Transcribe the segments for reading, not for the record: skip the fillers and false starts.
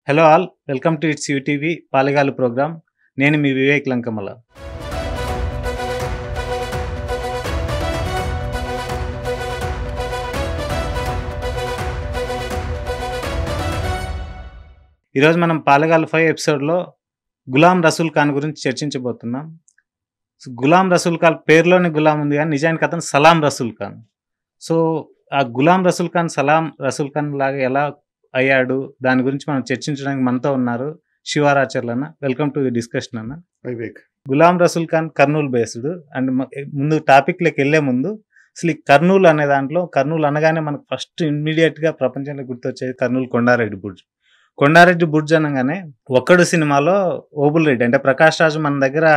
Hello all, welcome to its UTV పాలెగాలు programme. నేను మీ వివేక్ లంకమల. ఈరోజు మనం పాలెగాలు 5 ఎపిసోడ్లో గులాం రసూల్ ఖాన్ గురించి చర్చించబోతున్నాం. గులాం రసూల్ ఖాన్ పేరులోనే గులాం ఉంది కానీ నిజానికి అతను సలాం రసూల్ ఖాన్. సో ఆ గులాం రసూల్ ఖాన్ సలాం రసూల్ ఖాన్ లాగా ఎలా అయ్యాడు, దాని గురించి మనం చర్చించడానికి మనతో ఉన్నారు శివారాచర్ల అన్న. వెల్కమ్ టు ది డిస్కషన్ అన్న. వివేక్, గులాం రసూల్ ఖాన్ కర్నూలు బేస్డ్. అండ్ ముందు టాపిక్లోకి వెళ్ళే ముందు అసలు ఈ కర్నూలు అనే దాంట్లో, కర్నూలు అనగానే మనకు ఫస్ట్ ఇమ్మీడియట్గా ప్రపంచంలో గుర్తొచ్చేది కర్నూలు కొండారెడ్డి బుర్జ్. కొండారెడ్డి బుర్జ్ అనగానే ఒక్కడు సినిమాలో ఓబుల్ రెడ్డి అంటే ప్రకాష్ రాజు మన దగ్గర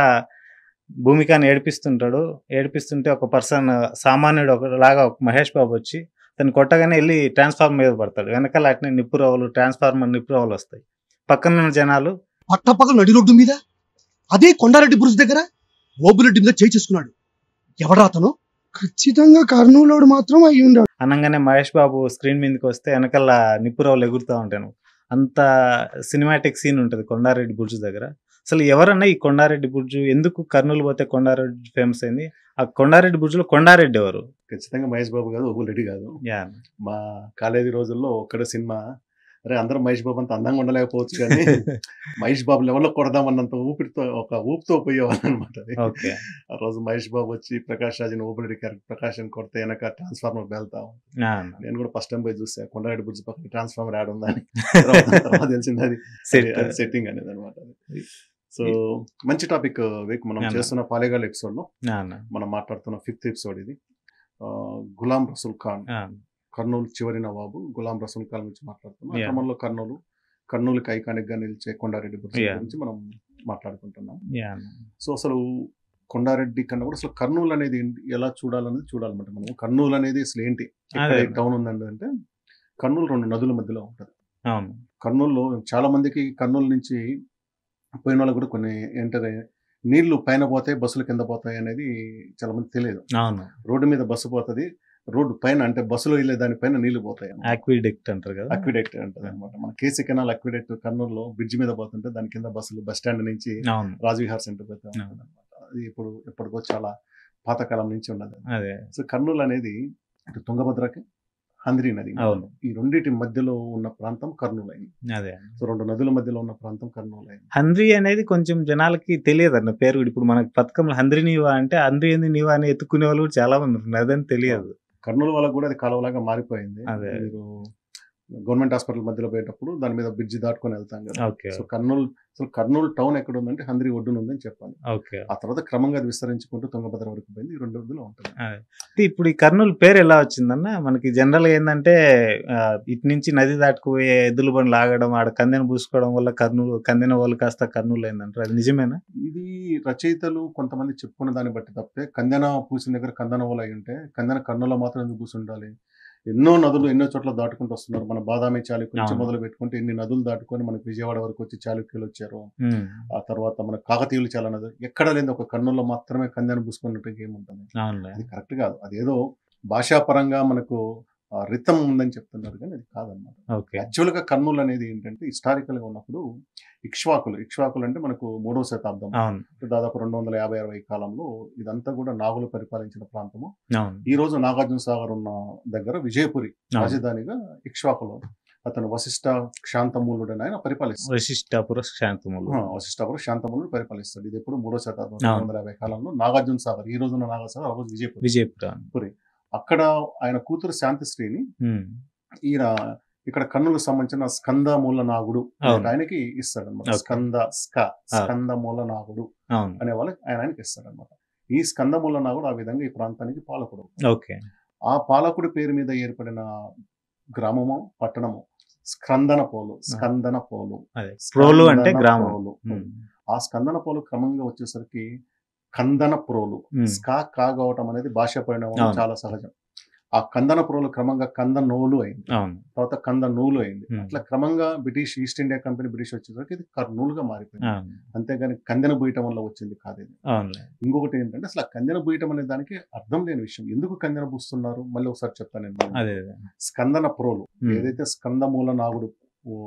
భూమికాని ఏడిపిస్తుంటే ఒక పర్సన్ సామాన్యుడు ఒకలాగా ఒక మహేష్ బాబు వచ్చి తను కొట్టగానే వెళ్ళి ట్రాన్స్ఫార్మర్ మీద పడతాడు. వెనకాల అట్నే నిప్పురవ్వలు, ట్రాన్స్ఫార్మర్ నిప్పురవ్వలు వస్తాయి. పక్కన ఉన్న జనాలు పట్టపక్కల నడి రోడ్డు మీద అదే కొండారెడ్డి బుర్జ్ దగ్గర ఓబులెడ్డి మీద చేయి చేసుకున్నాడు. ఎవడా అతను? ఖచ్చితంగా కర్నూలుడు మాత్రం అయ్యి ఉండాడు అనగానే మహేష్ బాబు స్క్రీన్ మీదకి వస్తే వెనకాల నిప్పురవ్వలు ఎగురుతూ ఉంటాను. అంత సినిమాటిక్ సీన్ ఉంటుంది కొండారెడ్డి బుర్జ్ దగ్గర. అసలు ఎవరన్నా ఈ కొండారెడ్డి బుర్జు ఎందుకు కర్నూలు పోతే కొండారెడ్డి ఫేమస్ అయింది? ఆ కొండారెడ్డి బుర్జులో కొండారెడ్డి ఎవరు? ఖచ్చితంగా మహేష్ బాబు కాదు, ఓబుల్ రెడ్డి కాదు. యా, మా కాలేజీ రోజుల్లో ఒక్కడ సినిమా, అరే అందరూ మహేష్ బాబు అంత అందంగా ఉండలేకపోవచ్చు కానీ మహేష్ బాబు లెవెల్లో కొడదామన్నంత ఊపుతో పోయేవాళ్ళు అనమాట. ఓకే, ఆ రోజు మహేష్ బాబు వచ్చి ప్రకాష్ రాజుని ఓబుల్ రెడ్డి క్యారెక్టర్ ప్రకాష్ అని కొడితే వెనక ట్రాన్స్ఫార్మర్ వెళ్తాం. నేను కూడా ఫస్ట్ టైం పోయి చూసా కొండారెడ్డి బుర్జ్ పక్కన ట్రాన్స్ఫార్మర్ యాడ్ ఉందని. తర్వాత తెలిసింది అది సెట్టింగ్ అనేది అనమాట. సో మంచి టాపిక్ వీక్ మనం చేస్తున్న పాలెగాలు ఎపిసోడ్ లో మనం మాట్లాడుతున్న 5th ఎపిసోడ్ ఇది. గులాం రసూల్ ఖాన్, కర్నూలు చివరి నవాబు గులాం రసూల్ ఖాన్ గురించి మాట్లాడుతున్నాం. ఆ క్రమంలో కర్నూలుకి ఐకానిక్ గా నిలిచే కొండారెడ్డి బుర్జ్ గురించి మనం మాట్లాడుకుంటున్నాం. సో అసలు కొండారెడ్డి కన్నా కూడా అసలు కర్నూలు అనేది ఎలా చూడాలన్నమాట. మనం కర్నూలు అనేది అసలు ఏంటి, టౌన్ ఉందండి అంటే కర్నూలు 2 నదుల మధ్యలో ఉంటుంది. కర్నూలులో చాలా మందికి కర్నూలు నుంచి పోయిన వాళ్ళకి కూడా కొన్ని ఏంటంటే నీళ్లు పైన పోతాయి, బస్సులు కింద పోతాయి అనేది చాలా మంది తెలియదు. రోడ్డు మీద బస్సు పోతుంది, రోడ్డు పైన అంటే బస్సులో వెళ్ళే దానిపైన నీళ్లు పోతాయి. అక్విడెక్ట్ అంటారు కదా, అక్విడెక్ట్ అంటారు అనమాట. మన కేసీ కెనాల్ అక్విడెక్ట్ కర్నూలులో బ్రిడ్జ్ మీద పోతుంటే దాని కింద బస్సులు బస్ స్టాండ్ నుంచి రాజవిహార్ సెంటర్ పోతా ఉంటుంది అనమాట. అది ఎప్పటికో చాలా పాతకాలం నుంచి ఉన్నది. సో కర్నూలు అనేది ఇటు తుంగభద్రకి హంద్రీ నది, ఈ రెండింటి మధ్యలో ఉన్న ప్రాంతం కర్నూలు అయింది. సో 2 నదుల మధ్యలో ఉన్న ప్రాంతం కర్నూలు అయింది. హంద్రీ అనేది కొంచెం జనాలకి తెలియదు అన్న పేరు. ఇప్పుడు మనకి పథకంలో హంద్రీ నీవా అంటే హంద్రీ ఏంది నీవా అని ఎత్తుకునే వాళ్ళు కూడా చాలా మంది ఉన్నారు, అదని తెలియదు. కర్నూలు వాళ్ళకి కూడా అది కాలువలాగా మారిపోయింది. మీరు గవర్నమెంట్ హాస్పిటల్ మధ్యలో పోయేటప్పుడు దాని మీద బ్రిడ్జ్ దాటుకొని వెళ్తాం కదా. సో కర్నూలు టౌన్ ఎక్కడ ఉందంటే హంద్రీ ఒడ్డున ఉందని చెప్పాలి. ఆ తర్వాత క్రమంగా అది విస్తరించుకుంటూ తుంగభద్ర వరకు పోయింది. ఈ 2 నదులు ఉంటుంది. ఇప్పుడు ఈ కర్నూలు పేరు ఎలా వచ్చిందన్న? మనకి జనరల్ గా ఏంటంటే ఇటు నుంచి నది దాటుకుపోయే ఎద్దుల బండ్లు ఆగడం, ఆడ కందెన పూసుకోవడం వల్ల కందెన వాళ్ళు కాస్త కర్నూలు అయిందంటారు, అది నిజమేనా? ఇది రచయితలు కొంతమంది చెప్పుకున్న దాన్ని బట్టి తప్పితే కందెన పూసిన దగ్గర కందన వాళ్ళు అయి ఉంటే కందెన కర్నూలులో మాత్రం ఎందుకు పూసి ఉండాలి? ఎన్నో నదులు ఎన్నో చోట్ల దాటుకుంటూ వస్తున్నారు. మన బాదామి చాళుక్యుల నుంచి మొదలు పెట్టుకుంటే ఎన్ని నదులు దాటుకొని మనకు విజయవాడ వరకు వచ్చి చాళుక్యులు వచ్చారు. ఆ తర్వాత మన కాకతీయులు చాలా నదులు, ఎక్కడ లేదు ఒక కర్నూలులో మాత్రమే కందెన పూసుకున్నట్టు ఏముంటుంది. అది కరెక్ట్ కాదు. అదేదో భాషాపరంగా మనకు రితం ఉందని చెప్తున్నారు కానీ అది కాదన్నమాట. యాక్చువల్ గా కర్నూలు అనేది ఏంటంటే హిస్టారికల్ గా ఉన్నప్పుడు ఇక్ష్వాకులు అంటే మనకు 3వ శతాబ్దం, దాదాపు 250-60 కాలంలో ఇదంతా కూడా నాగులు పరిపాలించిన ప్రాంతము. ఈ రోజు నాగార్జున సాగర్ ఉన్న దగ్గర విజయపురి రాజధానిగా ఇక్ష్వాకులు, అతను వశిష్ఠ క్షాంతమూలుడు అని ఆయన పరిపాలిస్తాడు. వశిష్ఠాపుర శాంతమూలుడు పరిపాలిస్తాడు. ఇది ఎప్పుడు 3వ శతాబ్దం 250 కాలంలో నాగార్జున సాగర్, ఈ రోజున్న నాగార్జున సాగర్, ఆ రోజు విజయపురి. అక్కడ ఆయన కూతురు శాంతిశ్రీని ఈయన ఇక్కడ కర్నూలుకు సంబంధించిన స్కంద మూల నాగుడు ఆయనకి ఇస్తాడు అనమాట. స్కంద మూల నాగుడు అనే వాళ్ళకి ఆయనకి ఇస్తాడు అనమాట. ఈ స్కంద మూల నాగుడు ఆ విధంగా ఈ ప్రాంతానికి పాలకుడు. ఆ పాలకుడి పేరు మీద ఏర్పడిన గ్రామము పట్టణము స్కందన పోలు అంటే గ్రామాలు. ఆ స్కందన పోలు క్రమంగా వచ్చేసరికి కందన ప్రోలు, కాగవటం అనేది భాష పరిణామం చాలా సహజం. ఆ కందన ప్రోలు క్రమంగా కందనోలు అయింది, తర్వాత కందనూలు అయింది. అట్లా క్రమంగా British east India company British వచ్చేసరికి ఇది కర్నూలుగా మారిపోయింది. అంతేగాని కందెన బూయటం వల్ల వచ్చింది కాదు ఇది. ఇంకొకటి ఏంటంటే అసలు కందెన బూయటం అనే దానికి అర్థం లేని విషయం. ఎందుకు కందెన పూస్తున్నారు మళ్ళీ ఒకసారి చెప్తాను నేను. స్కందన ప్రోలు ఏదైతే స్కందమూల నాగుడు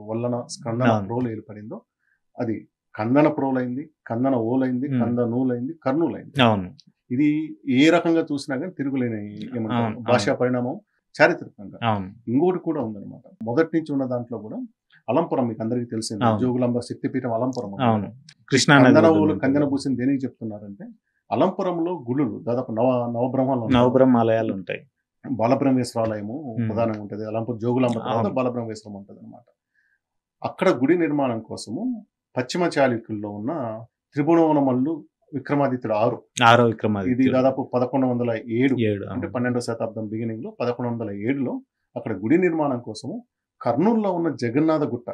వల్లన స్కందన ప్రోలు ఏర్పడిందో అది కందన ప్రోలైంది, కందన ఓలైంది, కందనూలైంది, కర్నూలైంది. ఇది ఏ రకంగా చూసినా కానీ తిరుగులేని ఏమంటారు భాషా పరిణామం చారిత్రకంగా. ఇంకోటి కూడా ఉందన్నమాట, మొదటి నుంచి ఉన్న దాంట్లో కూడా అలంపురం మీకు అందరికీ తెలిసింది, జోగులాంబ శక్తిపీఠం అలంపురం. కందన ఓలు కందన పూసింది దేనికి చెప్తున్నారంటే అలంపురంలో గుళ్ళు దాదాపు నవబ్రహ్మాలయాలు ఉంటాయి. బాలబ్రహ్మేశ్వరాలయము ప్రధానంగా ఉంటుంది. అలంపూర్ జోగులాంబ తర్వాత బాలబ్రహ్మేశ్వరం ఉంటుంది అనమాట. అక్కడ గుడి నిర్మాణం కోసము పశ్చిమ చాళుక్యుల్లో ఉన్న త్రిభువనమల్లు విక్రమాదిత్యుడు ఆరో విక్రమాదిత్యుడు, ఇది దాదాపు 1107 అంటే 12వ శతాబ్దం బిగినింగ్ లో 1107లో అక్కడ గుడి నిర్మాణం కోసము కర్నూలులో ఉన్న జగన్నాథ గుట్ట.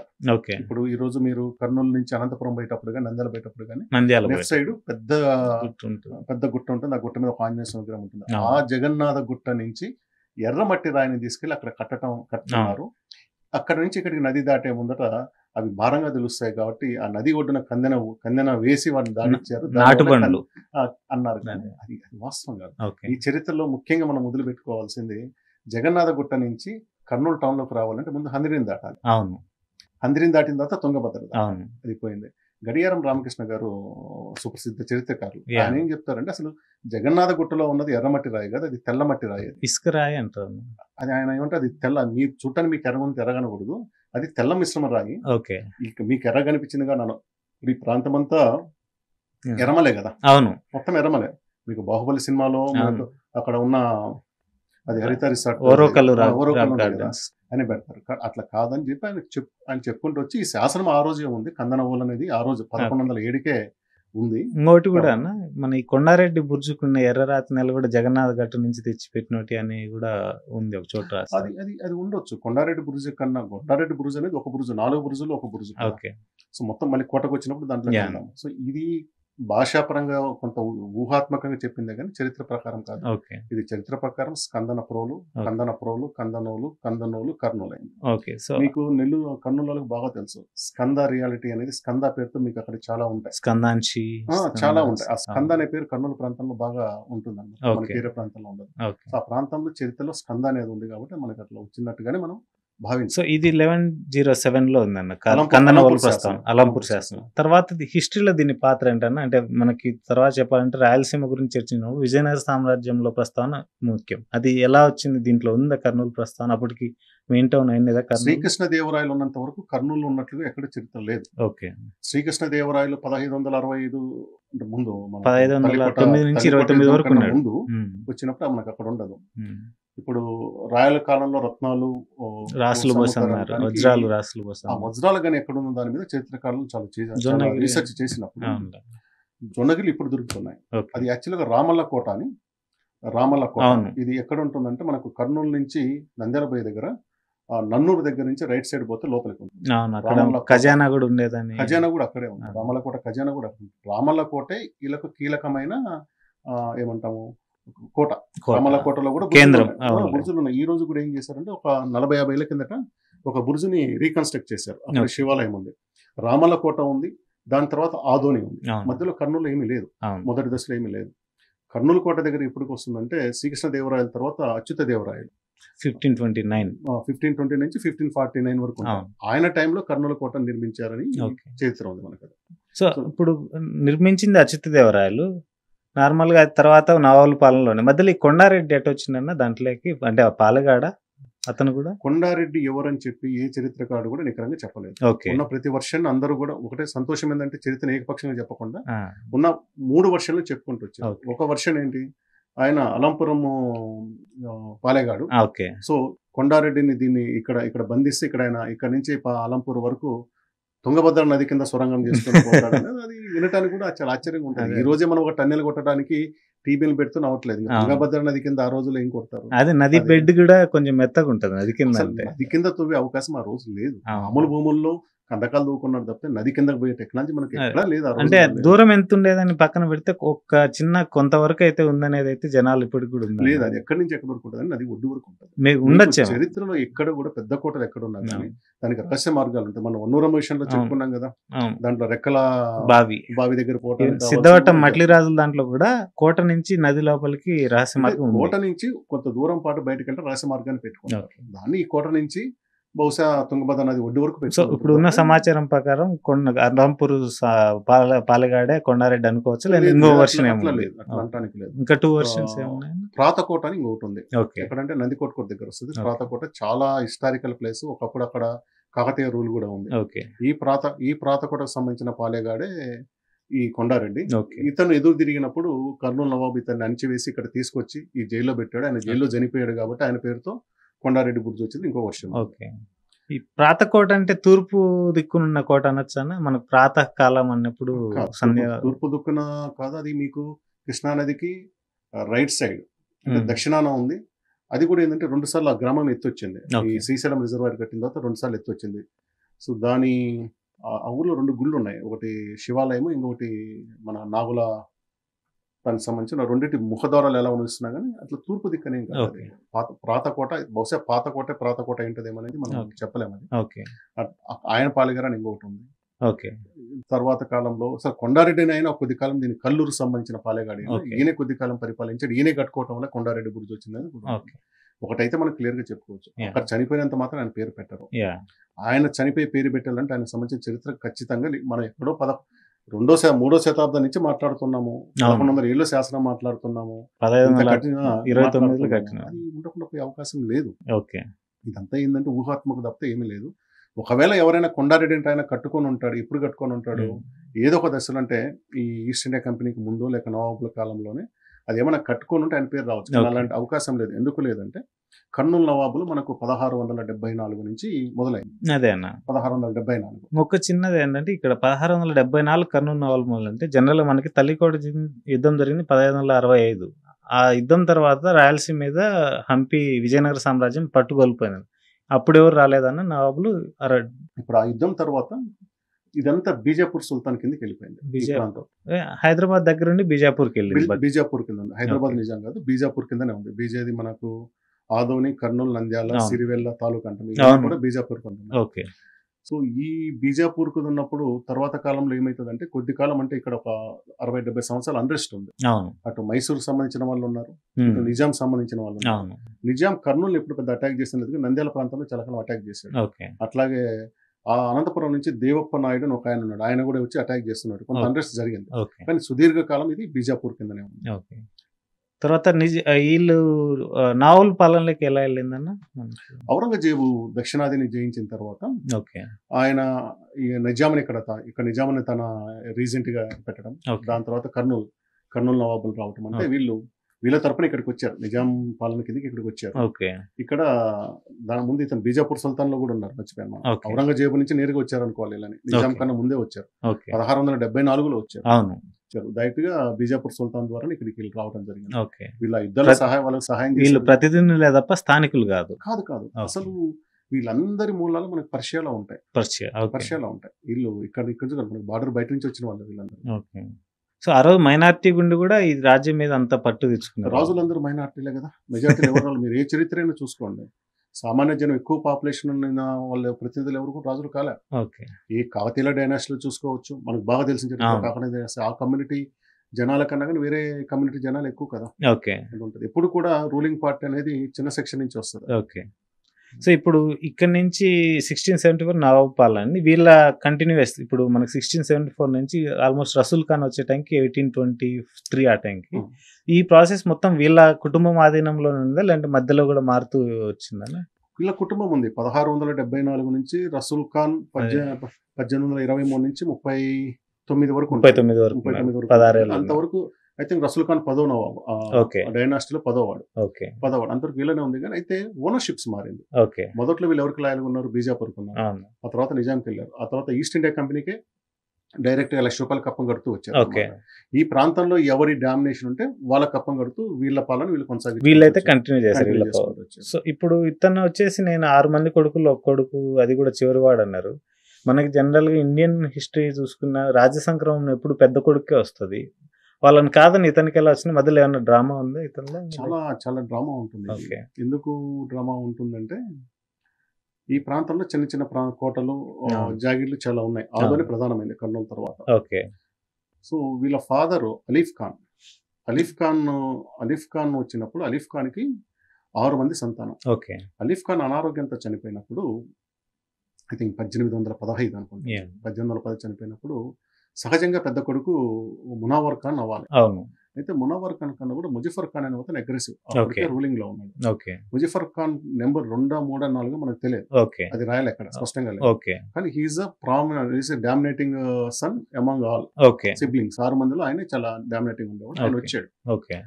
ఇప్పుడు ఈ రోజు మీరు కర్నూలు నుంచి అనంతపురం పోయేటప్పుడు కానీ నంద్యాల పోయేటప్పుడు కానీ లెఫ్ట్ సైడ్ పెద్ద గుట్ట ఉంటుంది. ఆ గుట్ట మీద ఒక ఆంజనేయ స్వామి విగ్రహం ఉంటుంది. ఆ జగన్నాథ గుట్ట నుంచి ఎర్రమట్టి రాయిని తీసుకెళ్లి అక్కడ కట్టున్నారు. అక్కడ నుంచి ఇక్కడికి నది దాటే ముందట అవి భారంగా తెలుస్తాయి కాబట్టి ఆ నది ఒడ్డున కందెన వేసి వాటిని దాటించారు అన్నారు. అది వాస్తవం కాదు. ఈ చరిత్రలో ముఖ్యంగా మనం మొదలు పెట్టుకోవాల్సింది జగన్నాథ గుట్ట నుంచి కర్నూలు టౌన్ లోకి రావాలంటే ముందు హంద్రిని దాటాలి. హంద్రిని దాటిన తర్వాత తుంగభద్ర అది పోయింది. గడియారం రామకృష్ణ గారు సుప్రసిద్ధ చరిత్రకారులు, ఆయన ఏం చెప్తారంటే అసలు జగన్నాథ గుట్టలో ఉన్నది ఎర్రమట్టి రాయి కాదు, అది తెల్లమట్టి రాయి, ఇసుక రాయి అంటారు. అది ఆయన ఏమంటే అది తెల్ల, మీ చుట్టాన్ని మీకు ఎర్రగనకూడదు, అది తెల్ల మిశ్రమ రాయి. మీకు ఎర్ర కనిపించిందిగా నన్ను ఈ ప్రాంతం అంతా ఎర్రమలే కదా, మొత్తం ఎర్రమలే. మీకు బాహుబలి సినిమాలో అక్కడ ఉన్న అది హరిత రిసార్ట్ అని పెడతారు. అట్లా కాదని చెప్పి ఆయన చెప్పుకుంటూ వచ్చి ఈ శాసనం ఆ రోజే ఉంది. కందన ఓల్ అనేది ఆ రోజు 1107కే ఉంది. ఇంకోటి కూడా అన్న, మన ఈ కొండారెడ్డి బుర్జుకున్న ఎర్రరాతి నెల కూడా జగన్నాథ్ గట్టు నుంచి తెచ్చిపెట్టినట్టు అని కూడా ఉంది ఒక చోట. అది ఉండొచ్చు. కొండారెడ్డి బుర్జు కన్నా కొండారెడ్డి బుర్జు అనేది ఒక బుర్జు, 4 బుర్జులు ఒక బుర్జు. సో మొత్తం మళ్ళీ కోటకు వచ్చినప్పుడు దాంట్లో వెళ్దాం. సో ఇది భాషాపరంగా కొంత ఊహాత్మకంగా చెప్పిందే కానీ చరిత్ర ప్రకారం కాదు. ఇది చరిత్ర ప్రకారం స్కందన ప్రోలు, కందనోలు, కర్నూలు అయింది. మీకు నెల్లూరు కర్నూలు బాగా తెలుసు స్కంద రియాలిటీ అనేది. స్కంద పేరుతో మీకు అక్కడ చాలా ఉంటాయి, స్కందాంశి చాలా ఉంటాయి. ఆ స్కంద అనే పేరు కర్నూలు ప్రాంతంలో బాగా ఉంటుంది అన్నమాట, మన వేరే ప్రాంతంలో ఉండదు. ఆ ప్రాంతంలో చరిత్రలో స్కంద అనేది ఉంది కాబట్టి మనకి అట్లా వచ్చినట్టుగానే మనం భావించాం. సో ఇది 1107లో ఉందన్న కందన ఓల్ ప్రస్థానం, అలంపూర్ శాసనం. తర్వాత హిస్టరీలో దీని పాత్ర ఏంటన్నా, అంటే మనకి తర్వాత చెప్పాలంటే రాయలసీమ గురించి చర్చించినప్పుడు విజయనగర సామ్రాజ్యంలో ప్రస్తావన ముఖ్యం. అది ఎలా వచ్చింది, దీంట్లో ఉందా కర్నూలు ప్రస్థానం? అప్పటికి మెయిన్ టౌన్ అయినదా? శ్రీకృష్ణదేవరాయలు ఉన్నంత వరకు కర్నూలు ఉన్నట్లుగా ఎక్కడ చరిత్ర లేదు. శ్రీకృష్ణదేవరాయలు 1565 ముందు 1509 నుంచి 29 వరకు ముందు వచ్చినప్పుడు మనకు అక్కడ ఉండదు. ఇప్పుడు రాయల కాలంలో రత్నాలు వజ్రాలు కానీ ఎక్కడ ఉన్న దాని మీద చరిత్రకారులు చాలా రీసెర్చ్ చేసినప్పుడు జొన్నగిరి ఇప్పుడు దొరుకుతున్నాయి. అది యాక్చువల్గా రామల్ల కోట అని. రామల్ల కోట ఇది ఎక్కడ ఉంటుందంటే మనకు కర్నూలు నుంచి నంద్యాల పోయే దగ్గర నన్నూరు దగ్గర నుంచి రైట్ సైడ్ పోతే లోపలికి ఉంటుంది. ఖజానా కూడా ఉండేదని, ఖజానా కూడా అక్కడే ఉంది. రామల్ల కోట ఖజానా కూడా రామల్ల కోటే వీళ్ళకు కీలకమైన ఏమంటాము కోట. రామల్ల కోటలో కూడా బుర్జులు ఉన్నాయి. ఈ రోజు కూడా ఏం చేశారంటే ఒక 40-50 ఏళ్ల కిందట ఒక బుర్జుని రీకన్స్ట్రక్ట్ చేశారు. అక్కడ శివాలయం ఉంది, రామల్ల కోట ఉంది, దాని తర్వాత ఆదోని ఉంది. మధ్యలో కర్నూలు ఏమీ లేదు, మొదటి దశలో ఏమీ లేదు. కర్నూలు కోట దగ్గర ఎప్పటికి వస్తుందంటే శ్రీకృష్ణదేవరాయల తర్వాత అచ్యుతదేవరాయలు 1520 నుంచి 1549 వరకు. ఆయన టైంలో కర్నూలు కోట నిర్మించారని చరిత్ర ఉంది మనకు. సో ఇప్పుడు నిర్మించింది అచ్యుతదేవరాయలు నార్మల్ గా, తర్వాత నవాబుల పాలనలోనే. మధ్యలో ఈ కొండారెడ్డి ఎట్ వచ్చిందన్న దాంట్లోకి, అంటే ఆ పాలగాడ అతను కూడా. కొండారెడ్డి ఎవరని చెప్పి ఏ చరిత్రకారుడు కూడా నికరంగా చెప్పలేదు. ఉన్న ప్రతి వర్షాన్ని అందరూ కూడా ఒకటే సంతోషం ఏంటంటే చరిత్ర ఏకపక్షంగా చెప్పకుండా ఉన్న 3 వర్షాలు చెప్పుకుంటూ వచ్చారు. ఒక వర్షన్ ఏంటి, ఆయన అలంపురము పాలేగాడు. సో కొండారెడ్డిని దీన్ని ఇక్కడ బంధిస్తే ఇక్కడ నుంచి అలంపూర్ వరకు తుంగభద్ర నది కింద సొరంగం చేసుకుని పోతాడు. అది వినటానికి కూడా చాలా ఆశ్చర్యంగా ఉంటుంది. ఈ రోజే మనం ఒక టన్నెల్ కొట్టడానికి టీబీలు పెడుతూ నవ్వట్లేదు. తుంగభద్ర నది కింద ఆ రోజుల్లో ఏం కొడతారు? అదే నది బెడ్ కూడా కొంచెం మెత్తగా ఉంటుంది నది కింద. నది కింద తవ్వే అవకాశం ఆ రోజు లేదు. మామూలు భూముల్లో కందకాలు దూకున్నారు తప్పితే నది కిందకు పోయే టెక్నాలజీ మనకి ఎక్కడా లేదు. అంటే దూరం ఎంత ఉండేదని పక్కన పెడితే ఒక చిన్న కొంతవరకు అయితే ఉందనేది అయితే జనాలు ఇప్పటికి కూడా ఉంది. లేదు, అది ఎక్కడి నుంచి ఎక్కడి వరకు ఉంటుంది, నది ఒడ్డు వరకు ఉంటుంది. ఉండొచ్చు. చరిత్రలో ఎక్కడ కూడా పెద్ద కోటలు ఎక్కడ ఉన్నా కానీ దానికి రహస్య మార్గాలు ఉంటాయి. మనం వన్నూరమ్మ విషయంలో చెప్పుకున్నాం కదా, దాంట్లో రెక్కల బావి దగ్గర పోవటం, సిద్ధవటం మట్లి రాజుల దాంట్లో కూడా కోట నుంచి నది లోపలికి రహస్య మార్గం. కోట నుంచి కొంత దూరం పాటు బయటకు వెళ్తే రహస్య మార్గాన్ని పెట్టుకుంటారు. దాన్ని ఈ కోట నుంచి బహుశా తుంగభద్ర నది ఒడ్డు వరకు సో పెట్టుకున్నారు. ఇప్పుడు ఉన్న సమాచారం ప్రకారం రాంపూర్ పాలగాడే కొండారెడ్డి అనుకోవచ్చు, లేదా లేదు, ఇంకో లేదు, వర్షన్ అట్లా ఏముంది? లేదు, అట్లా అంటానికి లేదు. ఇంకా 2 వర్షన్స్ ఏమున్నాయి? ప్రాతకోట అని ఇంకొకటి ఉంది. ఓకే. ఎక్కడంటే నందికోట దగ్గర వస్తుంది. Okay. ప్రాతకోట చాలా హిస్టారికల్ ప్లేస్. ఒకప్పుడు అక్కడ కాకతీయ రూల్ కూడా ఉంది. ఓకే. ఈ ప్రాతకోటకు సంబంధించిన పాలేగాడే ఈ కొండారెడ్డి. ఓకే. ఇతను ఎదురు తిరిగినప్పుడు కర్నూలు నవాబు ఇతన్ని అణిచివేసి ఇక్కడ తీసుకొచ్చి ఈ జైల్లో పెట్టాడు. ఆయన జైల్లో చనిపోయాడు కాబట్టి ఆయన పేరుతో కొండారెడ్డి బుర్జ్ వచ్చింది. ఇంకో వర్షం. ఓకే. ఈ ప్రాతకోట అంటే తూర్పు దిక్కునున్న కోట అనొచ్చానా? మనకు ప్రాతకాలం అన్నప్పుడు తూర్పు దిక్కున కాదు, అది మీకు కృష్ణానదికి రైట్ సైడ్ అంటే దక్షిణాన ఉంది. అది కూడా ఏంటంటే 2 సార్లు ఆ గ్రామం ఎత్తొచ్చింది. ఈ శ్రీశైలం రిజర్వాయర్ కట్టిన తర్వాత 2 సార్లు ఎత్తొచ్చింది. సో దాని ఆ ఊర్లో 2 గుళ్ళు ఉన్నాయి. ఒకటి శివాలయం, ఇంకొకటి మన నాగుల దానికి సంబంధించిన రెండింటి ముఖద్వారాలు ఎలా ఉనిస్తున్నా కానీ అట్లా తూర్పు దిక్కనేం కాదు. ప్రాతకోట బహుశా ప్రాతకోట ఏంటదేమో అనేది మనం చెప్పలేము. అది ఆయన పాలెగారు అని ఇంకొకటి ఉంది. ఓకే. తర్వాత కాలంలో సార్ కొండారెడ్డిని అయినా కొద్ది కాలం దీని కల్లూరు సంబంధించిన పాలెగాడి ఈయన కొద్ది కాలం పరిపాలించాడు. ఈయనే కట్టుకోవటం వల్ల కొండారెడ్డి బుర్జ్ వచ్చిందని ఒకటైతే మనం క్లియర్ గా చెప్పుకోవచ్చు. అక్కడ చనిపోయినంత మాత్రం ఆయన పేరు పెట్టరు. ఆయన చనిపోయి పేరు పెట్టాలంటే ఆయనకు సంబంధించిన చరిత్ర ఖచ్చితంగా మనం ఎక్కడో 3వ శతాబ్దం నుంచి మాట్లాడుతున్నాము. 1100 శాసనం మాట్లాడుతున్నాము. 1529 అది ఉండకుండా పోయే అవకాశం లేదు. ఇదంతా ఏంటంటే ఊహాత్మక తప్పితే ఏమీ లేదు. ఒకవేళ ఎవరైనా కొండారెడ్డి అంటే ఆయన కట్టుకొని ఉంటాడు, ఎప్పుడు కట్టుకొని ఉంటాడు, ఏదో ఒక దశలో అంటే ఈ ఈస్ట్ ఇండియా కంపెనీకి ముందు లేక నవాబుల కాలంలోనే అది ఏమైనా కట్టుకొని ఉంటే ఆయన పేరు రావచ్చు. అలాంటి అవకాశం లేదు. ఎందుకు లేదంటే కర్నూలు నవాబులు మనకు 1674 నుంచి మొదలైంది. అదే అన్న 1674. ఒక చిన్నది ఏంటంటే ఇక్కడ 1674 కర్నూలు నవాబులు మొదలంటే జనరల్ మనకి తల్లికోట యుద్ధం జరిగింది 1565. ఆ యుద్ధం తర్వాత రాయలసీమ మీద హంపి విజయనగర సామ్రాజ్యం పట్టుకొల్పోయింది. అప్పుడు ఎవరు రాలేదన్న నవాబులు. ఇప్పుడు ఆ యుద్ధం తర్వాత ఇదంతా బీజాపూర్ సుల్తాన్ కిందకి వెళ్ళిపోయింది. హైదరాబాద్ దగ్గర నుండి బీజాపూర్కి వెళ్ళింది. బీజాపూర్ కింద ఉంది. హైదరాబాద్ నిజాం కాదు, బీజాపూర్ కిందనే ఉంది. బీజేది మనకు ఆదోని, కర్నూలు, నంద్యాల, సిరివెల్ల తాలూకా అంటే కూడా బీజాపూర్ కింద. ఓకే. సో ఈ బీజాపూర్ కు ఉన్నప్పుడు తర్వాత కాలంలో ఏమైతుందంటే కొద్ది కాలం అంటే ఇక్కడ ఒక 60-70 సంవత్సరాలు అన్రెస్ట్ ఉంది. అటు మైసూర్ సంబంధించిన వాళ్ళు ఉన్నారు, ఇటు నిజాం సంబంధించిన వాళ్ళు ఉన్నారు. నిజాం కర్నూలు ఎప్పుడు పెద్ద అటాక్ చేసినందుకు నంద్యాల ప్రాంతంలో చాలా కాలం అటాక్ చేశాడు. అట్లాగే ఆ అనంతపురం నుంచి దేవప్ప నాయుడు అని ఒక ఆయన ఉన్నాడు. ఆయన కూడా వచ్చి అటాక్ చేస్తున్నాడు. కొంత అన్రెస్ట్ జరిగింది. కానీ సుదీర్ఘకాలం ఇది బీజాపూర్ కిందనే ఉంది. తర్వాత వీళ్ళు నావల్ పాలనలోకి ఎలా వెళ్ళిందన్న? ఔరంగజేబు దక్షిణాదిని జయించిన తర్వాత ఆయన ఈ నిజాంని ఇక్కడ నిజాంని తన రీజెంట్ గా పెట్టడం, దాని తర్వాత కర్నూలు నవాబులు రావటం, అంటే వీళ్ళ తరపున ఇక్కడికి వచ్చారు. నిజాం పాలన కిందకి ఇక్కడికి వచ్చారు. ఇక్కడ దాని ముందు ఇతను బీజాపూర్ సుల్తాన్ లో కూడా ఉన్నారు. మర్చిపోయాను. ఔరంగజేబు నుంచి నేరుగా వచ్చారు అనుకోవాలి. ఇలా నిజాం కన్నా ముందే వచ్చారు. 1674లో వచ్చారు. డైరెక్ట్ గా బీజాపూర్ సుల్తాన్ ద్వారా ఇక్కడికి రావడం జరిగింది. వీళ్ళ యుద్ధాల వాళ్ళకి సహాయం వీళ్ళు ప్రతినిధులే తప్ప స్థానికులు కాదు. అసలు వీళ్ళందరి మూలాలు మనకు పర్షియాలో ఉంటాయి. వీళ్ళు ఇక్కడ మనకి బార్డర్ బయట నుంచి వచ్చిన వాళ్ళు వీళ్ళందరూ. సో ఆ రోజు మైనార్టీ గుండి కూడా ఈ రాజ్యం మీద అంత పట్టు తెచ్చుకున్నారు. రాజులందరూ మైనార్టీలే కదా, మెజార్టీ ఎవరు మీరు ఏ చరిత్ర చూసుకోండి. సామాన్య జనం ఎక్కువ పాపులేషన్ ఉన్న వాళ్ళ ప్రతినిధులు ఎవరు కూడా రాజులు కాలే. ఈ కాకతీయుల డైనాసిటీలో చూసుకోవచ్చు, మనకు బాగా తెలిసిన కాకతీయ ఆ కమ్యూనిటీ జనాల కన్నా కానీ వేరే కమ్యూనిటీ జనాలు ఎక్కువ కదా. ఉంటుంది. ఎప్పుడు కూడా రూలింగ్ పార్టీ అనేది చిన్న సెక్షన్ నుంచి వస్తుంది. సో ఇప్పుడు ఇక్కడ నుంచి 1674 నవాబ్ పాలన వీళ్ళ కంటిన్యూస్. ఇప్పుడు మనకి 1674 నుంచి ఆల్మోస్ట్ రసూల్ ఖాన్ వచ్చే టైంకి 1823 ఆ టైంకి ఈ ప్రాసెస్ మొత్తం వీళ్ళ కుటుంబం ఆధీనంలో ఉందా, లేదంటే మధ్యలో కూడా మారుతూ వచ్చిందన్న? వీళ్ళ కుటుంబం ఉంది. 1674 నుంచి రసూల్ ఖాన్ 1823 నుంచి 39 వరకు 39 వరకు 16 ఏళ్ళు అంతవరకు. ఐ థింక్ రసూల్ ఖాన్ 10వ నవాబు డైనాసిటీలో 10వ వాడు. అంతవరకు వీళ్ళనే ఉంది. కానీ అయితే ఓనర్షిప్స్ మారింది. మొదట్లో వీళ్ళు ఎవరికి లాయల్గా ఉన్నారు? బీజాపూర్కి ఉన్నారు. ఆ తర్వాత నిజాంకి వెళ్ళారు. ఆ తర్వాత ఈస్ట్ ఇండియా కంపెనీకే డైరెక్ట్ ₹1,00,000 కప్పం కడుతూ వచ్చారు. ఈ ప్రాంతంలో ఎవరి డామినేషన్ ఉంటే వాళ్ళ కప్పం కడుతూ వీళ్ళ పాలన వీళ్ళు కొనసాగి వీళ్ళైతే కంటిన్యూ చేశారు. సో ఇప్పుడు ఇతను వచ్చేసి నేను 6 మంది కొడుకులు, ఒక కొడుకు అది కూడా చివరివాడు అన్నారు. మనకి జనరల్ గా ఇండియన్ హిస్టరీ చూసుకున్న రాజ్య సంక్రమం ఎప్పుడు పెద్ద కొడుకే వస్తుంది. వాళ్ళని కాదని ఇతనికి ఎలా వచ్చింది? మధ్యలో ఏమన్నా డ్రామా ఉందా ఇతనిలో? చాలా డ్రామా ఉంటుంది. ఎందుకు డ్రామా ఉంటుందంటే ఈ ప్రాంతంలో చిన్న చిన్న కోటలు, జాగీర్లు చాలా ఉన్నాయి. ఆదోని ప్రధానమైంది కర్నూలు తర్వాత. సో వీళ్ళ ఫాదర్ అలీఫ్ ఖాన్ వచ్చినప్పుడు అలీఫ్ ఖాన్ కి 6 మంది సంతానం. అలీఫ్ ఖాన్ అనారోగ్యంతో చనిపోయినప్పుడు ఐ థింక్ 1815 అనుకుంటా. Yeah. 1810 చనిపోయినప్పుడు సహజంగా పెద్ద కొడుకు మునావర్ ఖాన్ అవ్వాలి. అవును. అయితే మునావర్ ఖాన్ కన్నా కూడా ముజఫర్ ఖాన్ అనే అతను అగ్రెసివ్, Okay. అప్పటికే రూలింగ్ లో ఉన్నాడు. ఓకే. ముజఫర్ ఖాన్ నెంబర్ 2, 3, 4 మనకు తెలియదు, ఓకే. అది రాయాలి అక్కడ స్పష్టంగా లేదు. ఓకే. కానీ he's dominating son among all okay. Siblings. 6 మందిలో ఆయన చాలా డామినేటింగ్ ఉండేవాడు. ఆయన Okay. వచ్చాడు. ఓకే.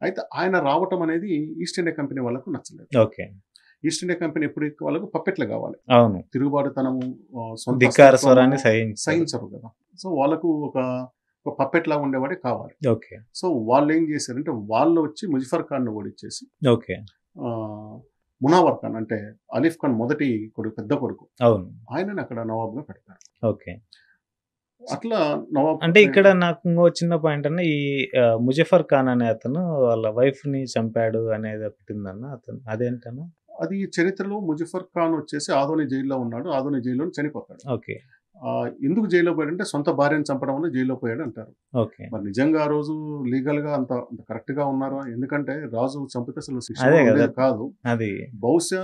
అయితే ఆయన రావటం అనేది ఈస్ట్ ఇండియా కంపెనీ వాళ్ళకు నచ్చలేదు. ఓకే. ఈస్ట్ ఇండియా కంపెనీ ఎప్పుడు వాళ్ళకు పప్పెట్లు కావాలి, అవును. తిరుగుబాటుతనము, సొంత ధిక్కార అస్తిత్వము స్వరాన్ని సహించరు కదా. సో వాళ్ళకు ఒక పప్పెట్ లాగా ఉండేవాడే కావాలి. ఓకే. సో వాళ్ళు ఏం చేశారంటే వాళ్ళు వచ్చి ముజఫర్ ఖాన్ ఓడిచ్చేసి ఓకే. మునావర్ ఖాన్ అంటే అలీఫ్ ఖాన్ మొదటి కొడుకు, పెద్ద కొడుకు, అవును. ఆయనని అక్కడ నవాబ్గా పెడతారు. ఓకే. అట్లా నవాబ్ అంటే ఇక్కడ నాకు ఇంకో చిన్న పాయింట్ అన్న, ఈ ముజఫర్ ఖాన్ అనే అతను వాళ్ళ వైఫ్ ని చంపాడు అనేది ఒకటి ఉందన్న, అతను అదేంటన్నా? అది చరిత్రలో ముజఫర్ ఖాన్ వచ్చేసి ఆదోని జైల్లో ఉన్నాడు, ఆదోని జైల్లో చనిపోతాడు. ఓకే. ఎందుకు జైల్లో పోయాడంటే సొంత భార్యను చంపడం వల్ల జైల్లో పోయాడు అంటారు. ఓకే. మరి నిజంగా ఆ రోజు లీగల్ గా అంత కరెక్ట్ గా ఉన్నారా? ఎందుకంటే రాజు చంపితే అసలు శిక్ష అదే కదా. ఉండేది కాదు. అది బహుశా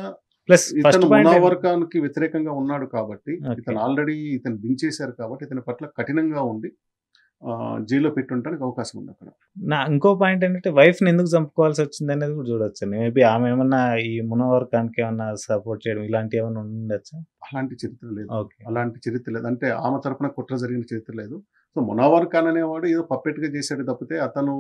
ప్లస్ ఇతను ఫస్ట్ మునావర్ ఖాన్ కి వ్యతిరేకంగా ఉన్నాడు కాబట్టి, Okay. ఇతను ఆల్రెడీ ఇతను దించేశారు కాబట్టి ఇతని పట్ల కఠినంగా ఉండి జైల్లో పెట్టుంటానికి అవకాశం ఉంది అక్కడ. నా ఇంకో పాయింట్ ఏంటంటే వైఫ్ ని ఎందుకు చంపుకోవాల్సి వచ్చింది అనేది కూడా చూడొచ్చు. మేబీ ఆమె ఏమన్నా ఈ మునవర్ ఖాన్ కి ఏమన్నా సపోర్ట్ చేయడం ఇలాంటి ఏమన్నా ఉండొచ్చా? అలాంటి చరిత్ర లేదు. ఓకే. అలాంటి చరిత్ర లేదు. అంటే ఆమె తరపున కుట్ర జరిగిన చరిత్ర లేదు. సో మునావర్ ఖాన్ అనేవాడు ఏదో పప్పెట్ గా చేశాడు తప్పితే అతను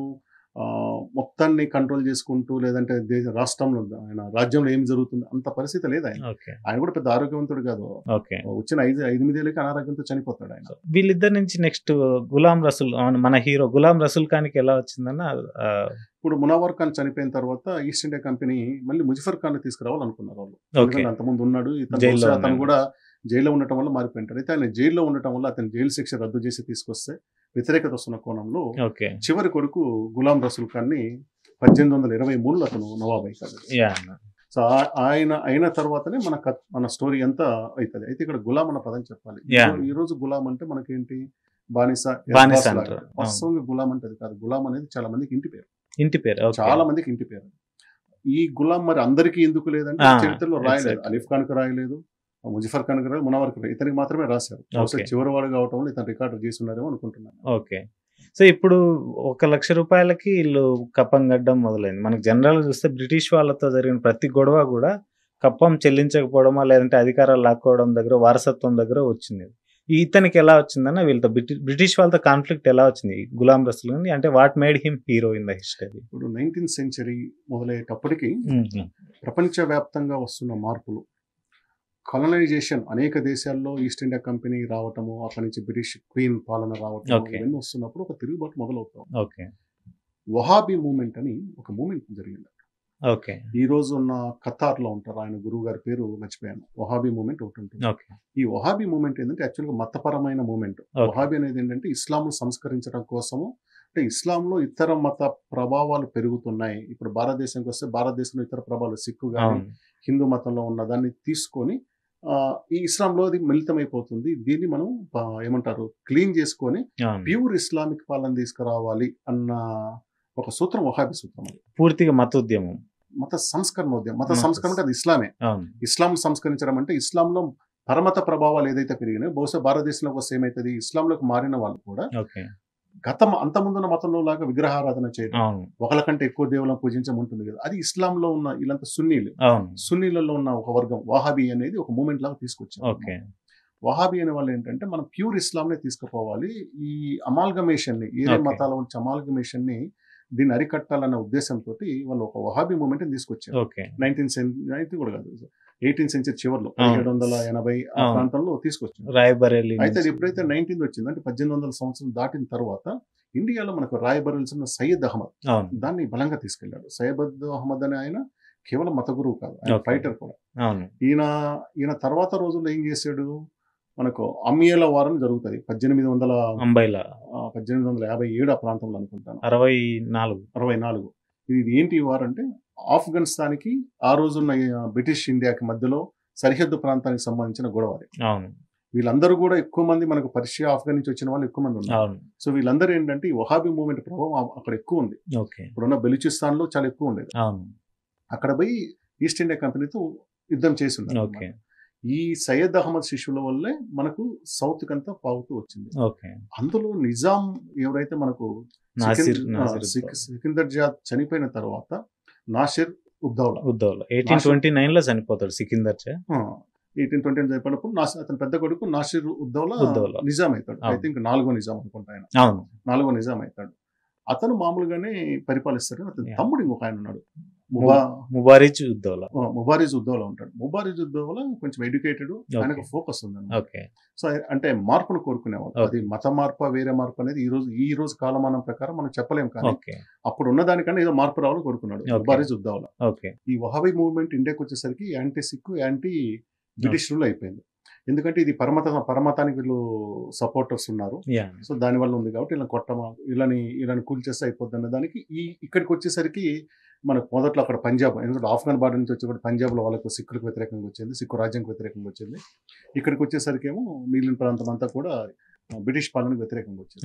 మొత్తాన్ని కంట్రోల్ చేసుకుంటూ లేదంటే రాష్ట్రంలో ఆయన రాజ్యంలో ఏం జరుగుతుంది అంత పరిస్థితి లేదు. ఆయన ఓకే. ఆయన కూడా పెద్ద ఆరోగ్యవంతుడు కాదు. ఓకే. వచ్చిన 5-8 అనారోగ్యంతో చనిపోతాడు ఆయన. వీళ్ళిద్దరి నుంచి నెక్స్ట్ గులాం రసూల్, మన హీరో గులాం రసూల్ ఖాన్కి ఎలా వచ్చిందన్న? ఇప్పుడు మునావర్ ఖాన్ చనిపోయిన తర్వాత ఈస్ట్ ఇండియా కంపెనీ మళ్ళీ ముజఫర్ ఖాన్ తీసుకురావాలనుకున్నారు వాళ్ళు. ఓకే. ఎందుకంటే అంతకుముందు ఉన్నాడు, జైల్లో అతను ఉన్నాడు. కూడా జైల్లో ఉండటం వల్ల మారిపోయింటాడు. అయితే ఆయన జైల్లో ఉండటం వల్ల అతను జైలు శిక్ష రద్దు చేసి తీసుకొస్తే వ్యతిరేకత వస్తున్న కోణంలో ఓకే. చివరి కొడుకు గులాం రసూల్ ఖాన్ని 1823లో అతను నవాబ్ అవుతాడు. యా అన్న. సో ఆయన అయిన తర్వాతనే మన స్టోరీ అంతా అవుతుంది. అయితే ఇక్కడ గులాం అన్న పదం చెప్పాలి. Yeah. ఈ రోజు గులాం అంటే మనకేంటి, బానిస బానిస లాగా. అంటారు. వాస్తవంగా గులాం అంటే అది కాదు. గులాం అనేది చాలా మందికి ఇంటి పేరు, ఇంటి పేరు. ఓకే. చాలా మందికి ఇంటి పేరు. ఈ గులాం మరి అందరికీ ఎందుకు లేదంటే చరిత్రలో రాయలేదు. exactly. అలీఫ్ ఖాన్ కు రాయలేదు, ముజఫర్ ఖాన్ కు రాయలేదు, మునవర్ ఖాన్, ఇతనికి మాత్రమే రాశారు. Okay. చివరివాడు కావటం వల్ల ఇతను రికార్డు చేసి ఉన్నారేమో అనుకుంటున్నాను. ఓకే. సో ఇప్పుడు 1,00,000 రూపాయలకి వీళ్ళు కప్పం గడ్డం మొదలైంది. మనకు జనరల్ చూస్తే బ్రిటిష్ వాళ్ళతో జరిగిన ప్రతి గొడవ కూడా కప్పం చెల్లించకపోవడమా లేదంటే అధికారాలు లాక్కోవడం దగ్గర, వారసత్వం దగ్గర వచ్చింది. ఇతనికి ఎలా వచ్చిందన్న, వీళ్ళతో బ్రిటిష్ వాళ్ళతో కాన్ఫ్లిక్ట్ ఎలా వచ్చింది గులాం రసూల్ గాని? అంటే what made him hero in the history? ఇప్పుడు 19th సెంచరీ మొదలయ్యేటప్పటికి ప్రపంచవ్యాప్తంగా వస్తున్న మార్పులు, కలనైజేషన్, అనేక దేశాల్లో ఈస్ట్ ఇండియా కంపెనీ రావటము, అక్కడి నుంచి బ్రిటిష్ క్వీన్ పాలన రావటం, Okay. ఇవన్నీ వస్తున్నప్పుడు ఒక తిరుగుబాటు మొదలవుతాం. ఓకే. వహాబీ మూమెంట్ అని ఒక మూమెంట్ జరిగింది. ఓకే. ఈ రోజు ఉన్న ఖతార్ లో ఉంటారు, ఆయన గురువు గారి పేరు మర్చిపోయాను. వహాబీ మూమెంట్ ఒకటి ఉంటుంది. ఓకే. ఈ వహాబీ మూమెంట్ ఏంటంటే యాక్చువల్గా మతపరమైన మూమెంట్. Okay. వహాబీ అనేది ఏంటంటే ఇస్లాంను సంస్కరించడం కోసము, అంటే ఇస్లాంలో ఇతర మత ప్రభావాలు పెరుగుతున్నాయి. ఇప్పుడు భారతదేశానికి వస్తే భారతదేశంలో ఇతర ప్రభావాలు, సిక్కు కానీ అవును. హిందూ మతంలో ఉన్న దాన్ని తీసుకొని ఈ ఇస్లాంలో అది మిళితమైపోతుంది. దీన్ని మనం ఏమంటారు, క్లీన్ చేసుకొని అవును. ప్యూర్ ఇస్లామిక్ పాలన తీసుకురావాలి అన్న ఒక సూత్రం వహాబీ సూత్రం. అది పూర్తిగా మతోద్యమం, మత సంస్కరణ ఉద్యమం. మత సంస్కరణ అంటే అది ఇస్లామే. అవును. ఇస్లాం సంస్కరించడం అంటే ఇస్లాంలో పరమత ప్రభావాలు ఏదైతే పెరిగినాయో, బహుశా భారతదేశంలోకి వస్తే ఏమవుతుంది, ఇస్లాంలోకి మారిన వాళ్ళు కూడా ఓకే. అంతముందున్న మతంలో లాగా విగ్రహారాధన చేయడం, అవును. ఒకళ్ళ కంటే ఎక్కువ దేవులను పూజించడం ఉంటుంది కదా. అది ఇస్లాంలో ఉన్న వీళ్ళంతా సున్నీలు, అవును. సున్నీలలో ఉన్న ఒక వర్గం వహాబీ అనేది ఒక మూమెంట్ లాగా తీసుకొచ్చారు. ఓకే. వహాబీ అనే వాళ్ళు ఏంటంటే మనం ప్యూర్ ఇస్లాంనే తీసుకుపోవాలి, ఈ అమాల్గమేషన్ ని, ఏరే Okay. మతాల నుంచి అమాల్గమేషన్ ని దీన్ని అరికట్టాలన్న ఉద్దేశంతో వాళ్ళు ఒక వహాబీ మూమెంట్ తీసుకొచ్చారు. ఓకే. 19th సెంచరీ కూడా కాదు, 18th సెంచరీ చివరిలో, అవును. 1780 ఆ అవును. ప్రాంతంలో తీసుకొచ్చారు. రాయబరేలీ అయితే అది నుంచి. ఎప్పుడైతే 19th వచ్చిందో, అంటే 1800 సంవత్సరం దాటిన తర్వాత ఇండియాలో మనకు రాయబరేల్స్ ఉన్న సయ్యద్ అహ్మద్ అవును. దాన్ని బలంగా తీసుకెళ్లాడు. సయ్యద్ అహ్మద్ అనే ఆయన కేవలం మత గురువు కాదు, ఆయన Okay. ఫైటర్ కూడా. అవును. ఈయన తర్వాత రోజుల్లో ఏం చేశాడు, మనకు అమ్మియేల వారం జరుగుతుంది 1857 ఆ ప్రాంతంలో అనుకుంటాను, 64. ఇది ఏంటి ఈ వారం అంటే ఆఫ్ఘనిస్తాన్కి ఆ రోజున్న బ్రిటిష్ ఇండియాకి మధ్యలో సరిహద్దు ప్రాంతానికి సంబంధించిన గొడవ అది. అవును. వీళ్ళందరూ కూడా ఎక్కువ మంది, మనకు పర్షియా, ఆఫ్ఘన్ నుంచి వచ్చిన వాళ్ళు ఎక్కువ మంది ఉన్నారు. అవును. సో వీళ్ళందరూ ఏంటంటే ఈ వహాబీ మూవ్మెంట్ ప్రభావం అక్కడ ఎక్కువ ఉంది. ఓకే. ఇప్పుడున్న బెలూచిస్తాన్ లో చాలా ఎక్కువ ఉండేది. అవును. అక్కడ పోయి ఈస్ట్ ఇండియా కంపెనీతో యుద్ధం చేసి ఉన్నారు. ఓకే. ఈ సయ్యద్ అహ్మద్ శిష్యుల వల్లే మనకు సౌత్ కంతా పాగుతూ వచ్చింది. ఓకే. అందులో నిజాం ఎవరైతే మనకు సికిందర్ జా చనిపోయిన తర్వాత నాసిర్ ఉద్దౌలా 1829 చనిపోతాడు సికిందర్ జా. 1820 చనిపోయినప్పుడు అతని పెద్ద కొడుకు నాసిర్ ఉద్దౌలా నిజాం అవుతాడు. ఐ థింక్ 4వ నిజాం అనుకుంటా ఆయన. 4వ నిజాం అవుతాడు. అతను మామూలుగానే పరిపాలిస్తాడు. అతని తమ్ముడు ఇంకొక ఆయన ఉన్నాడు, ముబారిజ్ ఉద్దౌలా ఉంటాడు. ముబారిజ్ ఉద్దౌలా కొంచెం ఎడ్యుకేటెడ్, ఆయనకు ఫోకస్ ఉంది. సో అంటే మార్పును కోరుకునేవాడు. అది మత మార్పు వేరే మార్పు అనేది ఈ రోజు కాలమానం ప్రకారం మనం చెప్పలేం, కానీ అప్పుడు ఉన్న దానికన్నా ఏదో మార్పు రావాలని కోరుకున్నాడు ముబారిజ్ ఉద్దౌలా. ఈ వహాబీ మూవ్మెంట్ ఇండియాకి వచ్చేసరికి anti Sikh, anti British rule అయిపోయింది. ఎందుకంటే ఇది పరమతానికి వీళ్ళు సపోర్టర్స్ ఉన్నారు. సో దానివల్ల ఉంది కాబట్టి ఇలా కొట్టమా, ఇలాని కూల్చేస్తే అయిపోద్ది అన్న దానికి ఇక్కడికి వచ్చేసరికి మనకు మొదట్లో అక్కడ పంజాబ్, ఎందుకంటే ఆఫ్ఘన్ బార్డర్ నుంచి వచ్చి కూడా పంజాబ్లో వాళ్ళకు సిక్కులకు వ్యతిరేకంగా వచ్చింది, సిక్కు రాజ్యానికి వ్యతిరేకంగా వచ్చింది. ఇక్కడికి వచ్చేసరికి ఏమో మిగిలిన ప్రాంతం అంతా కూడా బ్రిటిష్ పాలనకు వ్యతిరేకంగా వచ్చింది.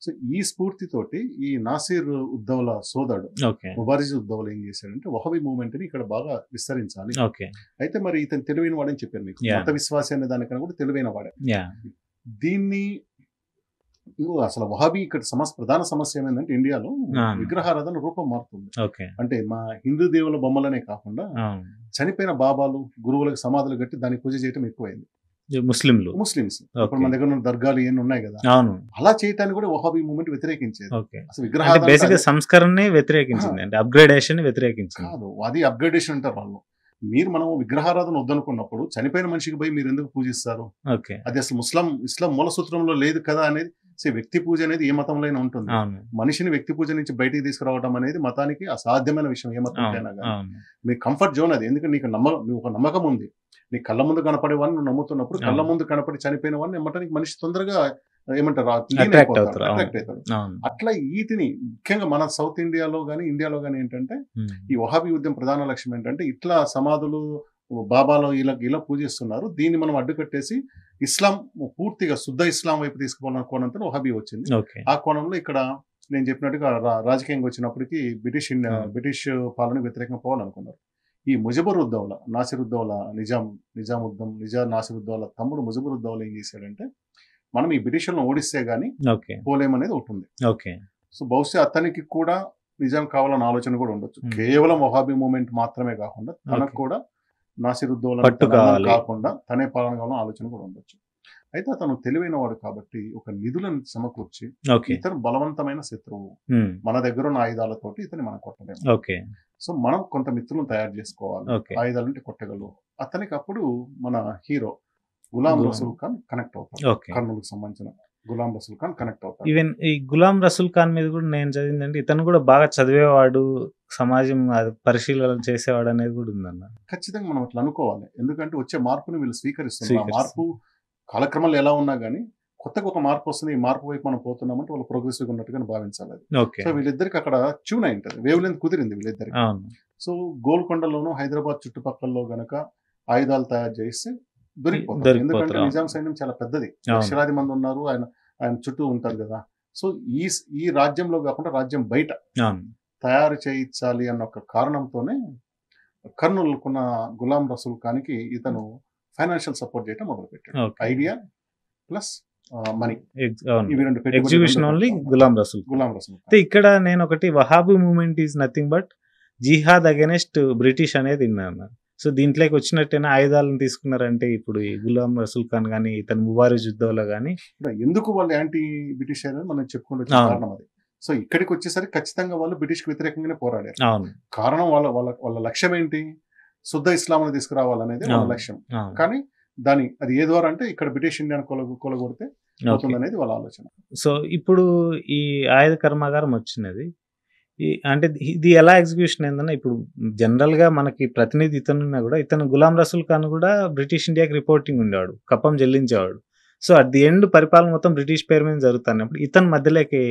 సో ఈ స్ఫూర్తితోటి ఈ నాసిర్ ఉద్దౌలా సోదరుడు ముబారిజ్ ఉద్దౌలా ఏం చేశాడంటే వహబీ మూవ్మెంట్ ని ఇక్కడ బాగా విస్తరించాలి. అయితే మరి ఇతను తెలివైన వాడని చెప్పారు మీకు, మత విశ్వాసి అనే దానికన్నా కూడా తెలివైన వాడే. దీన్ని అసలు వహాబీ ఇక్కడ ప్రధాన సమస్య ఏమైందంటే ఇండియాలో విగ్రహారాధన రూపం మారుతుంది. అంటే మా హిందూ దేవుల బొమ్మలనే కాకుండా చనిపోయిన బాబాలు, గురువులకు సమాధులు కట్టి దానికి పూజ చేయడం ఎక్కువైంది. ముస్లిమ్స్ ఇప్పుడు మన దగ్గర ఉన్న దర్గాలు ఏమి ఉన్నాయి కదా, అలా చేయటానికి కూడా వహాబీ మూవ్మెంట్ వ్యతిరేకించేది. అసలు విగ్రహారాధన సంస్కరణని వ్యతిరేకించింది, అంటే అప్గ్రేడేషన్ వ్యతిరేకించింది. కాదు, అది అప్గ్రేడేషన్ అంటారు వాళ్ళు. మనం విగ్రహారాధన వద్దనుకున్నప్పుడు చనిపోయిన మనిషికి పోయి మీరు ఎందుకు పూజిస్తారు? అది అసలు ఇస్లాం మూల సూత్రంలో లేదు కదా అనేది. వ్యక్తి పూజ అనేది ఏ మతంలో అయినా ఉంటుంది. మనిషిని వ్యక్తి పూజ నుంచి బయటికి తీసుకురావడం అనేది మతానికి అసాధ్యమైన విషయం, ఏ మతంకైనా కానీ. మీ కంఫర్ట్ జోన్ అది. ఎందుకంటే నీకు ఒక నమ్మకం ఉంది, నీ కళ్ళ ముందు కనపడే వాడిని నువ్వు నమ్ముతున్నప్పుడు కళ్ళ ముందు కనపడి చనిపోయిన వాడిని నమ్మటానికి మనిషి తొందరగా ఏమంటారు అట్రాక్ట్ అవుతాడు. అట్లా వీటిని ముఖ్యంగా మన సౌత్ ఇండియాలో గానీ ఏంటంటే ఈ వహాబీ ఉద్యమం ప్రధాన లక్ష్యం ఏంటంటే ఇట్లా సమాధులు బాబాలో ఇలా పూజిస్తున్నారు, దీన్ని మనం అడ్డుకట్టేసి ఇస్లాం పూర్తిగా శుద్ధ ఇస్లాం వైపు తీసుకుపోవాలన్న కోణంతో వహాబీ వచ్చింది. ఆ కోణంలో ఇక్కడ నేను చెప్పినట్టుగా రాజకీయంగా వచ్చినప్పటికీ బ్రిటిష్ పాలనకు వ్యతిరేకంగా పోవాలనుకున్నారు. ఈ ముజబర్ ఉద్దౌలా, నాసిర్ ఉద్దౌలా, నాసిర్ ఉద్దౌలా తమ్ముడు ముజబర్ ఉద్దౌలా ఏం చేశాడంటే మనం ఈ బ్రిటిషర్లను ఓడిస్తే గానీ పోలేమనేది ఒకటి ఉంది. సో బహుశా అతనికి కూడా నిజాం కావాలన్న ఆలోచన కూడా ఉండొచ్చు. కేవలం వహాబీ మూవ్మెంట్ మాత్రమే కాకుండా తనకు కూడా నాసిర్ ఉద్దౌలా కాకుండా తనే పాలన కావాలన్న ఆలోచన కూడా ఉండొచ్చు. అయితే అతను తెలివైన వాడు కాబట్టి ఒక నిధులను సమకూర్చి ఇతను బలవంతమైన శత్రువు, మన దగ్గర ఉన్న ఆయుధాలతోటి ఇతని మనం కొట్టలేము. సో మనం కొంత మిత్రులను తయారు చేసుకోవాలి, ఆయుధాలంటే కొట్టగలవు. అతనికి అప్పుడు మన హీరో గులాం రసూల్ ఖాన్ కనెక్ట్ అవుతాడు. కర్నూలుకు సంబంధించిన గులాం రసూల్ ఖాన్ కనెక్ట్ అవుతాడు. ఈవెన్ ఈ గులాం రసూల్ ఖాన్ మీద కూడా నేను చదివిందంటే ఇతను కూడా బాగా చదివేవాడు, సమాజం పరిశీలన చేసేవాడు అనేది కూడా ఉందన్న. ఖచ్చితంగా మనం అట్లా అనుకోవాలి. ఎందుకంటే వచ్చే మార్పుని వీళ్ళు స్వీకరిస్తున్నారు. ఆ మార్పు కాలక్రమాలు ఎలా ఉన్నా గానీ కొత్తగా ఒక మార్పు వస్తుంది, ఈ మార్పు వైపు మనం పోతున్నామంటే వాళ్ళు ప్రోగ్రెసివ్ ఉన్నట్టుగా భావించాలి. సో వీళ్ళిద్దరికి అక్కడ ట్యూన్ అయి ఉంటుంది, వేవ్ లెంత్ కుదిరింది వీళ్ళిద్దరికి. సో గోల్కొండలోను హైదరాబాద్ చుట్టుపక్కలలో గనక ఆయుధాలు తయారు చేస్తే దొరికిపోతారు. ఎందుకంటే నిజాం సైన్యం చాలా పెద్దది, లక్షలాది మంది ఉన్నారు, ఆయన చుట్టూ ఉంటారు కదా. సో ఈ రాజ్యంలో కాకుండా రాజ్యం బయట తయారు చేయించాలి అన్న ఒక కారణంతోనే కర్నూలుకున్న గులాం రసూల్ ఖాన్కి ఇతను ఫైనాన్షియల్ సపోర్ట్ చేయడం మొదలుపెట్టాడు. Idea plus money, exhibition only Ghulam Rasool. ఇక్కడ నేను ఒకటి Wahabi movement is nothing but jihad against British అనేది విన్నాను. సో దీంట్లోకి వచ్చినట్టేనా ఆయుధాలను తీసుకున్నారంటే ఇప్పుడు ఈ గులాం రసూల్ ఖాన్ కానీ ఇతను ముబారిజ్ ఉద్దౌలా కానీ ఎందుకు వాళ్ళు యాంటీ బ్రిటిష్ అని మనం చెప్పుకుంటే కారణం అది. సో ఇక్కడికి వచ్చేసరికి ఖచ్చితంగా వాళ్ళు బ్రిటిష్ కి వ్యతిరేకంగానే పోరాడారు. కారణం వాళ్ళ లక్ష్యం ఏంటి? శుద్ధ ఇస్లాం తీసుకురావాలనేది వాళ్ళ లక్ష్యం. కానీ అది ఏ ద్వారా అంటే ఇక్కడ బ్రిటిష్ ఇండియాను కొలగొడితే అవుతుందనేది వాళ్ళ ఆలోచన. సో ఇప్పుడు ఈ ఆయుధ కర్మాగారం వచ్చినది అంటే ఇది ఎలా ఎగ్జిక్యూషన్ అయిందన్న, ఇప్పుడు జనరల్ గా మనకి ప్రతినిధి ఇతను కూడా ఇతను గులాం రసూల్ ఖాన్ కూడా బ్రిటిష్ ఇండియాకి రిపోర్టింగ్ ఉండేవాడు, కప్పం చెల్లించేవాడు. సో అట్ ది ఎండ్ పరిపాలన మొత్తం బ్రిటిష్ పేరు మీద జరుగుతున్నప్పుడు ఇతను మధ్యలోకి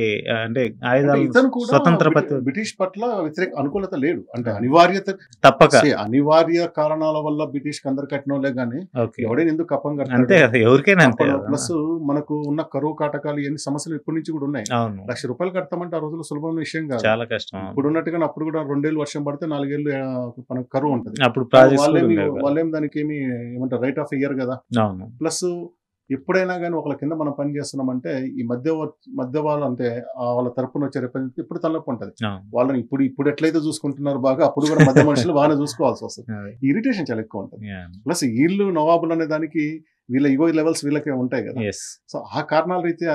అంటే ఆయుధాలు ఇతను కూడా స్వతంత్ర బ్రిటిష్ పట్ల వ్యతిరేక అనుకూలత లేడు. అంటే అనివార్యత తప్పక అనివార్య కారణాల వల్ల బ్రిటిష్ కి అందరు కట్టినోలే గానీ ఎవడైనా ఎందుకు కప్పం అంతే కట్టాడు. కదా, ఎవరికైనా అంతే. ప్లస్ మనకు ఉన్న కరువు కాటకాలు ఎన్ని సమస్యలు ఇప్పటి నుంచి కూడా ఉన్నాయి. అవును, ₹1,00,000 కడతామంటే ఆ రోజుల్లో సులభమైన విషయం కాదు. చాలా కష్టం. ఇప్పుడు ఉన్నట్టుగా అప్పుడు కూడా 2 ఏళ్ళు వర్షం పడితే 4 ఏళ్ళు మనకు కరువు ఉంటుంది. అప్పుడు వాళ్ళేం దానికి ఏమి ఏమంటారు రైట్ ఆఫ్ ఇయర్ కదా. అవును, ప్లస్ ఎప్పుడైనా కానీ ఒకళ్ళ కింద మనం పని చేస్తున్నామంటే ఈ మధ్య వాళ్ళు అంటే వాళ్ళ తరపున వచ్చే రిప్రజెంటేటివ్ ఇప్పుడు తలనొప్పి ఉంటుంది. వాళ్ళని ఇప్పుడు ఎట్లయితే చూసుకుంటున్నారు బాగా, అప్పుడు కూడా మధ్య మనుషులు బాగానే చూసుకోవాల్సి వస్తుంది. ఇరిటేషన్ చాలా ఎక్కువ ఉంటుంది. ప్లస్ వీళ్ళు నవాబులు అనే దానికి వీళ్ళ ఈగో లెవెల్స్ వీళ్ళకే ఉంటాయి కదా. సో ఆ కారణాల రీత్యా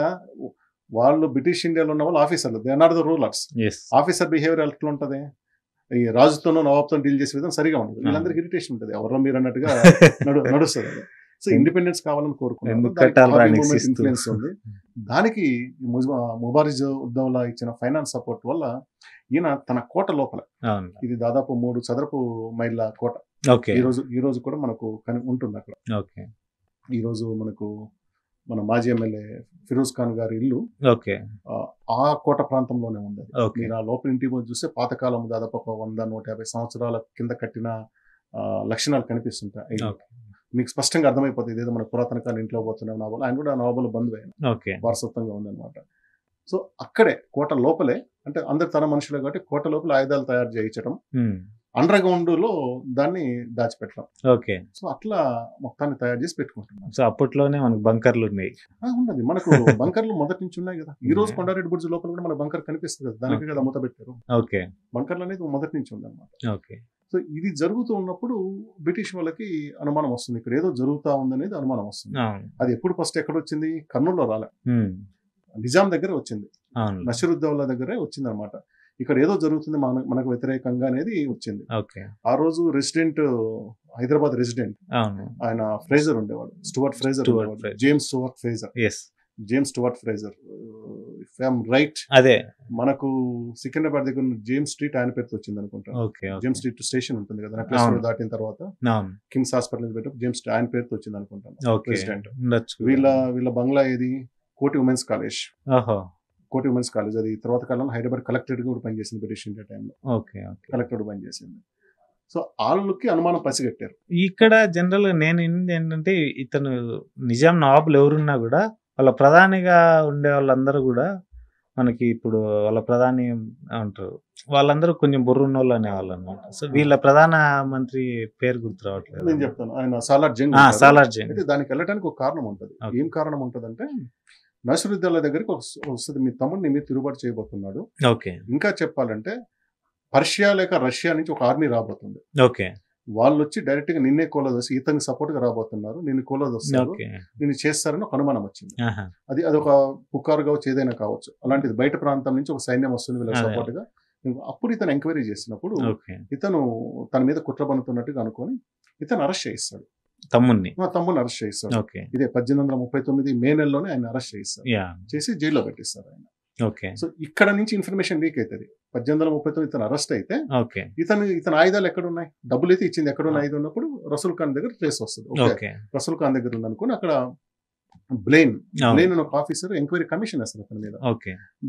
వాళ్ళు బ్రిటిష్ ఇండియాలో ఉన్న వాళ్ళు ఆఫీసర్లు, they are not the rulers. Officer behaviour ఎట్లా ఉంటుంది, ఈ రాజుతోనో నవాబ్తో డీల్ చేసే విధానం సరిగా ఉంటుంది. వీళ్ళందరికీ ఇరిటేషన్ ఉంటుంది, ఎవరో మీరు అన్నట్టుగా నడుస్తుంది. సో ఇండిపెండెన్స్ కావాలని కోరుకున్నారు. ఇన్ఫ్లుయెన్స్ ఉంది దానికి. ముబారిజ్ ఉద్దౌలా ఇచ్చిన ఫైనాన్స్ సపోర్ట్ వల్ల ఈయన తన కోట లోపల, ఇది దాదాపు 3 చదరపు మైళ్ళ కోట, ఈ రోజు కూడా మనకు ఉంటుంది అక్కడ. ఈ రోజు మనకు మన మాజీ ఎమ్మెల్యే ఫిరోజ్ ఖాన్ గారి ఇల్లు ఆ కోట ప్రాంతంలోనే ఉంది. మీరు ఆ లోపల ఇంటికి పోయి చూస్తే పాతకాలం దాదాపు 100-150 సంవత్సరాల కింద కట్టిన లక్షణాలు కనిపిస్తుంటాయి. మీకు స్పష్టంగా అర్థమైపోతుంది ఇదేదో మన పురాతన కాలం ఇంట్లో పోతున్నాం నవాబులు. ఆయన కూడా నవాబుల బంధువు, వారసత్వంగా ఉందన్నమాట. సో అక్కడే కోట లోపలే, అంటే అందరు తన మనుషులే కాబట్టి కోట లోపల ఆయుధాలు తయారు చేయించడం, అండర్ గ్రౌండ్ లో దాన్ని దాచిపెట్టడం. సో అట్లా మొత్తాన్ని తయారు చేసి పెట్టుకుంటున్నాం. సో అప్పట్లోనే మనకు బంకర్లు ఉన్నాయి. ఉన్నది మనకు బంకర్లు మొదటి నుంచి ఉన్నాయి కదా. ఈ రోజు కొండారెడ్డి బుర్జ్ లోపల కూడా మన బంకర్ కనిపిస్తుంది కదా, దానికి కదా మూత పెట్టారు. బంకర్లు అనేది మొదటి నుంచి ఉందన్నమాట. సో ఇది జరుగుతూ ఉన్నప్పుడు బ్రిటిష్ వాళ్ళకి అనుమానం వస్తుంది, ఇక్కడ ఏదో జరుగుతా ఉందనేది అనుమానం వస్తుంది. అది ఎప్పుడు ఫస్ట్ ఎక్కడ వచ్చింది, కర్నూలులో రాలే, నిజాం దగ్గర వచ్చింది, నసిరుద్దౌలా దగ్గరే వచ్చింది అనమాట. ఇక్కడ ఏదో జరుగుతుంది మనకు వ్యతిరేకంగా అనేది వచ్చింది. ఆ రోజు రెసిడెంట్, హైదరాబాద్ రెసిడెంట్ ఆయన ఫ్రేజర్ ఉండేవాడు, Stuart Fraser, James Stuart Fraser if I'm right. అదే మనకు సికింద్రాబాద్ దగ్గర స్ట్రీట్ స్ట్రీట్ ఆయన పేరుతో వచ్చింది అనుకుంటా. జేమ్స్ స్ట్రీట్ స్టేషన్ ఉంటుంది కదా, నెక్లెస్ రోడ్ దాటిన తర్వాత కిమ్స్ హాస్పిటల్ పెట్టు జేమ్స్ ఆయన పేరుతో వచ్చింది అనుకుంటాను ప్రెసిడెంట్. వీళ్ళ బంగ్లా ఏది, కోటి ఉమెన్స్ కాలేజ్. అది తర్వాత కాలంలో హైదరాబాద్ కలెక్టరేట్ కూడా పనిచేసింది బ్రిటిష్ ఇండియా టైంలో. కలెక్టరేట్ పనిచేసింది. సో వాళ్ళకి అనుమానం పసిగట్టారు. ఇక్కడ జనరల్ నేను ఏంటంటే ఇతను నిజాం నవాబులు ఎవరున్నా కూడా వాళ్ళ ప్రధానిగా ఉండే వాళ్ళందరూ కూడా మనకి ఇప్పుడు వాళ్ళ ప్రధాని అంటారు, వాళ్ళందరూ కొంచెం బుర్రున్న వాళ్ళు అనేవాళ్ళు అనమాట. సో వీళ్ళ ప్రధాన మంత్రి పేరు గుర్తు రావట్లేదు. నేను చెప్తాను, ఆయన సాలార్ జంగ్. అయితే దానికి వెళ్ళడానికి ఒక కారణం ఉంటుంది. ఏం కారణం ఉంటుంది అంటే, నసిరుద్దౌలా దగ్గరికి వస్తుంది, మీ తమ్ముడిని మీరు తిరుగుబాటు చేయబోతున్నాడు. ఇంకా చెప్పాలంటే పర్షియా లేక రష్యా నుంచి ఒక ఆర్మీ రాబోతుంది. వాళ్ళు వచ్చి డైరెక్ట్ గా నిన్నే కోలదోసి ఇతనికి సపోర్ట్ గా రాబోతున్నారు, నిన్ను కోలదోస్తారు, నిన్ను చేస్తారని ఒక అనుమానం వచ్చింది. అది ఒక పుకారు కావచ్చు, ఏదైనా కావచ్చు. అలాంటిది బయట ప్రాంతం నుంచి ఒక సైన్యం వస్తుంది వీళ్ళకి సపోర్ట్ గా. అప్పుడు ఇతను ఎంక్వైరీ చేసినప్పుడు ఇతను తన మీద కుట్ర పన్నుతున్నట్టుగా అనుకొని ఇతను అరెస్ట్ చేయిస్తాడు, తమ్ముడిని అరెస్ట్ చేయిస్తాడు. ఇదే 1839 మే నెలలోనే ఆయన అరెస్ట్ చేయిస్తాడు, చేసి జైల్లో పెట్టిస్తారు ఆయన. సో ఇక్కడ నుంచి ఇన్ఫర్మేషన్ లీక్ అవుతుంది. 1839 ఇతను అరెస్ట్ అయితే ఇతను ఆయుధాలు ఎక్కడున్నాయి, డబ్బులు అయితే ఇచ్చింది ఎక్కడున్న ఆయుధం ఉన్నప్పుడు రసూల్ ఖాన్ దగ్గర ట్రేస్ వస్తుంది. రసూల్ ఖాన్ దగ్గర ఉందనుకుని అక్కడ బ్లేన్ ఒక ఆఫీసర్ ఎంక్వైరీ కమిషన్ వేస్తారు అతని మీద.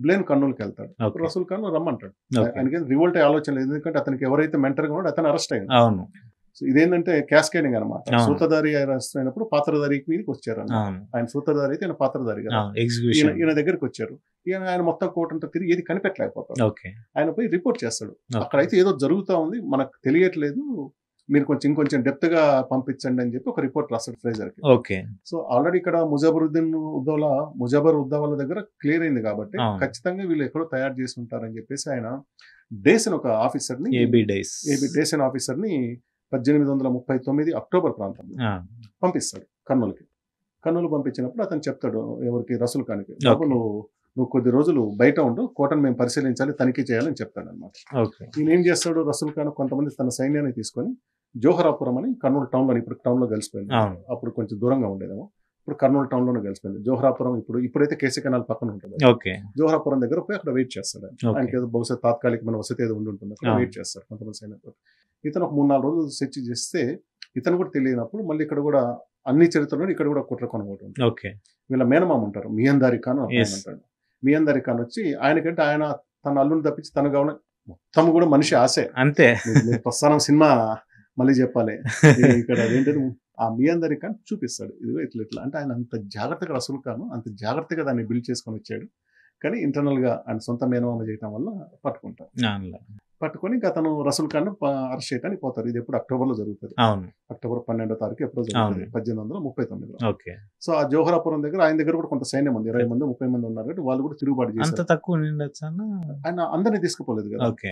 బ్లేన్ కర్నూలుకి వెళ్తాడు, రసూల్ ఖాన్ రమ్మంటాడు. ఆయనకి రివోల్ట్ ఆలోచన లేదు, ఎందుకంటే అతనికి ఎవరైతే మెంటర్ గా ఉన్నాడో అతను అరెస్ట్ అయ్యాడు. సో ఇదేంటంటే క్యాస్కేడింగ్ అనమాట. సూత్రధారి అరెస్ట్ అయినప్పుడు పాత్రధారికి మీదకి వచ్చారు. ఆయన సూత్రధారి అయితే ఆయన పాత్రధారి కదా, ఈయన దగ్గరికి వచ్చారు. ఆయన మొత్తం కోర్టు అంతా తిరిగి ఏది కనిపెట్టలేకపోతాడు. ఆయన పోయి రిపోర్ట్ చేస్తాడు, అక్కడైతే ఏదో జరుగుతా ఉంది మనకు తెలియట్లేదు, మీరు ఇంకొంచెం డెప్త్ గా పంపించండి అని చెప్పి ఒక రిపోర్ట్ రాస్తాడు ఫ్రేజర్ కి. సో ఆల్రెడీ ఇక్కడ ముజాబర్ ఉద్దౌలా దగ్గర క్లియర్ అయింది కాబట్టి ఖచ్చితంగా వీళ్ళు ఎక్కడో తయారు చేసి ఉంటారని చెప్పేసి ఆయన డేసన్ ఒక ఆఫీసర్ ని 1839 అక్టోబర్ ప్రాంతంలో పంపిస్తాడు కర్నూలు పంపించినప్పుడు అతను చెప్తాడు ఎవరికి, రసూల్ ఖాన్కి, బాబు నువ్వు కొద్ది రోజులు బయట ఉండు, కోటను మేము పరిశీలించాలి, తనిఖీ చేయాలని చెప్తాడు అనమాట. ఈయన ఏం చేస్తాడు, రసూల్ ఖాన్ కొంతమంది తన సైన్యాన్ని తీసుకొని జోహరాపురం అని కర్నూలు టౌన్ లో, ఇప్పుడు టౌన్ లో కలిసిపోయింది, అప్పుడు కొంచెం దూరంగా ఉండేదేమో, ఇప్పుడు కర్నూలు టౌన్ లోనే కలిసిపోయింది. జోహరాపురం ఇప్పుడైతే కేసీ కెనాల్ పక్కన ఉంటుంది, జోహరాపురం దగ్గర పోయి అక్కడ వెయిట్ చేస్తాడు. ఆయనకి ఏదో బహుశా తాత్కాలికమైన వసతి ఏదో ఉండి ఉంటుంది, అక్కడ వెయిట్ చేస్తాడు కొంతమంది సైన్యంతో. ఇతను ఒక 3-4 రోజులు సెర్చ్ చేస్తే ఇతను కూడా తెలియనప్పుడు మళ్ళీ ఇక్కడ కూడా అన్ని చరిత్రలో ఇక్కడ కూడా కుట్ర కొనబోతుంది. వీళ్ళ మేనమామ ఉంటారు, మియందారి ఖాన్ ఒక ఆయన Yes. ఉంటాడు. మియందారి ఖాన్ వచ్చి ఆయనకంటే ఆయన తన అల్లుని తప్పించి తన గౌన మొత్తం కూడా మనిషి ఆశే. అంతే. మీరు ప్రస్థానం సినిమా మళ్ళీ చెప్పాలి. ఇక్కడ ఏంటంటే ఆ మియందారి ఖాన్ చూపిస్తాడు, ఇదిగో ఇట్లా ఇట్లా అంటే ఆయన అంత జాగ్రత్తగా రసూల్ ఖాన్ అంత జాగ్రత్తగా దాన్ని బిల్డ్ చేసుకొని వచ్చాడు. కానీ ఇంటర్నల్ గా ఆయన సొంత మేనమామ చేయటం వల్ల పట్టుకుంటారు. అవునులే. పట్టుకొని ఇంకా అతను రసూల్ ఖాన్ అరెస్ట్ చేయడానికి పోతారు. ఇది ఎప్పుడు అక్టోబర్ లో జరుగుతుంది, అవును. అక్టోబర్ 12వ తారీఖు ఎప్పుడో జరుగుతుంది, అవును. 1839లో. ఓకే. సో ఆ జోహరాపురం దగ్గర ఆయన దగ్గర కూడా కొంత సైన్యం ఉంది, 20 మంది 30 మంది ఉన్నారు కాబట్టి వాళ్ళు కూడా తిరుగుబాటు అంత చేశారు. తక్కువ ఉండొచ్చు అన్న. ఆయన అందరినీ తీసుకుపోలేదు కదా, ఓకే.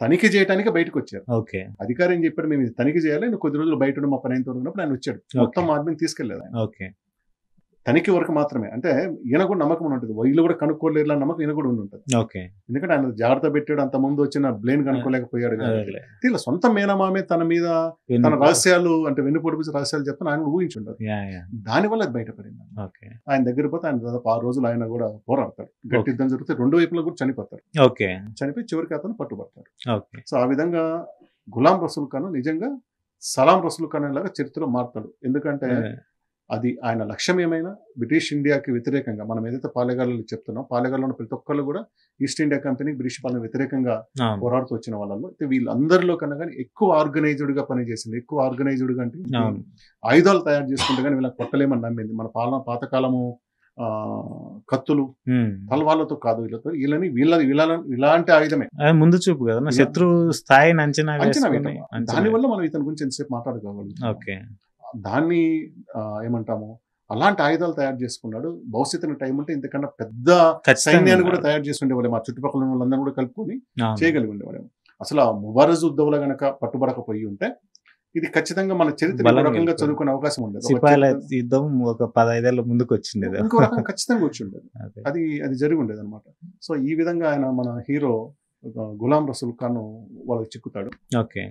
తనిఖీ చేయడానికి బయటకు వచ్చారు. ఓకే. అధికారి ఏం చెప్పాడు, మేము ఇది తనిఖీ చేయాలి, నువ్వు కొద్ది రోజులు బయట ఉండి మా పని అయిన ఉన్నప్పుడు ఆయన వచ్చాడు. మొత్తం ఆర్మీని తీసుకెళ్లేదు ఆయన, ఓకే. తనిఖీ వరకు మాత్రమే. అంటే ఈయన కూడా నమ్మకం ఉంటుంది, వీళ్ళు కూడా కనుక్కోలేరు అన్న నమ్మకం ఈయన కూడా ఉండి ఉంటుంది. ఓకే. ఎందుకంటే ఆయన జాగ్రత్త పెట్టాడు, అంత ముందు వచ్చిన బ్లేన్ కనుక్కోలేకపోయాడు కాబట్టి. అదేలే. ఇలా సొంత మేనమామే తన మీద తన రహస్యాలు అంటే వెన్నుపొడిపించి రహస్యాలు చెప్తాను ఆయన ఊహించి ఉండదు. దానివల్ల అది బయటపడింది. ఓకే. ఆయన దగ్గర పోతే ఆయన దాదాపు 6 రోజులు ఆయన కూడా పోరాడతాడు. గట్టి యుద్ధం జరిగితే రెండు వైపులా కూడా చనిపోతారు. ఓకే. చనిపోయి చివరికి అతను పట్టుబడతాడు. ఓకే. సో ఆ విధంగా గులాం రసూల్ ఖాన్ నిజంగా సలాం రసూల్ ఖాన్ లాగా చరిత్రలో మారుతాడు. ఎందుకంటే అది ఆయన లక్ష్యం ఏమైనా బ్రిటిష్ ఇండియాకి వ్యతిరేకంగా, మనం ఏదైతే పాలెగాళ్ళు చెప్తున్నాం, పాలెగాళ్ళలో ప్రతి ఒక్కళ్ళు కూడా ఈస్ట్ ఇండియా కంపెనీ బ్రిటిష్ పాలన వ్యతిరేకంగా పోరాడుతూ వచ్చిన వాళ్ళలో అయితే వీళ్ళందరిలో కన్నా కానీ ఎక్కువ ఆర్గనైజ్డ్ గా పనిచేసింది. ఎక్కువ ఆర్గనైజ్డ్ గా అంటే ఆయుధాలు తయారు చేసుకుంటే కానీ వీళ్ళకి కొట్టలేమని నమ్మింది. మన పాతకాలము కత్తులు తలవాళ్ళతో కాదు, వీళ్ళని ఇలాంటి ఆయుధమే ముందు చూపు కదా, శత్రు స్థాయిని అంచనా వేయటం. దానివల్ల మనం ఇతని గురించి ఎంతసేపు మాట్లాడుకోగలుగుతాం. ఓకే. దాన్ని ఏమంటాము, అలాంటి ఆయుధాలు తయారు చేసుకున్నాడు. భవిష్యత్తున టైం ఉంటే ఇంతకన్నా పెద్ద సైన్యాన్ని కూడా తయారు చేసి ఉండేవాళ్ళేమో, మా చుట్టుపక్కల ఉన్న వాళ్ళందరూ కూడా కలుపుకొని చేయగలిగి ఉండేవాళ్ళేమో. అసలు ఆ ముబారజ్ ఉద్దవుల గనక పట్టుబడకపోయి ఉంటే ఇది ఖచ్చితంగా మన చరిత్ర రకంగా చదువుకునే అవకాశం ఉండదు. యుద్ధం ఒక 15 ఏళ్ళ ముందుకు వచ్చింది, ఇంకో రకం ఖచ్చితంగా వచ్చి ఉండేది. అది జరిగి ఉండేది అనమాట. సో ఈ విధంగా ఆయన మన హీరో గులాం రసూల్ ఖాన్ వాళ్ళకి చిక్కుతాడు. ఓకే.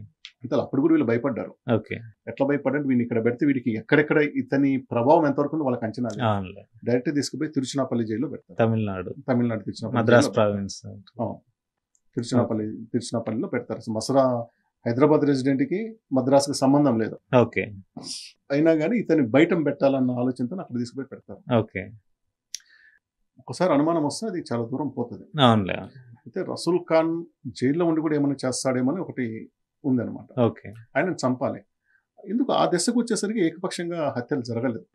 అంటే అప్పుడు కూడా వీళ్ళు భయపడ్డారు. ఓకే. ఎట్లా భయపడ్డారు, వీడిని ఇక్కడ పెడితే వీడికి ఎక్కడెక్కడ ఇతని ప్రభావం ఎంతవరకు ఉందో వాళ్ళకి అంచనా డైరెక్ట్ తీసుకుపోయి తిరుచినాపల్లి జైల్లో పెడతారు. తమిళనాడు తిరుచినాపల్లి, మద్రాస్ ప్రావిన్స్, తిరుచినాపల్లిలో పెడతారు. మసరా హైదరాబాద్ రెసిడెంట్ కి మద్రాసుకి సంబంధం లేదు. ఓకే. అయినా కానీ ఇతని బయట పెట్టాలన్న ఆలోచనతో అక్కడ తీసుకుపోయి పెడతారు. ఓకే. ఒకసారి అనుమానం వస్తే అది చాలా దూరం పోతుంది. అవునులే. అయితే రసూల్ ఖాన్ జైల్లో ఉండి కూడా ఏమైనా చేస్తాడేమో అని ఒకటి ఉందన్నమాట. ఓకే. ఆయన చంపాలి. ఎందుకు ఆ దశకు వచ్చేసరికి ఏకపక్షంగా హత్యలు జరగలేదు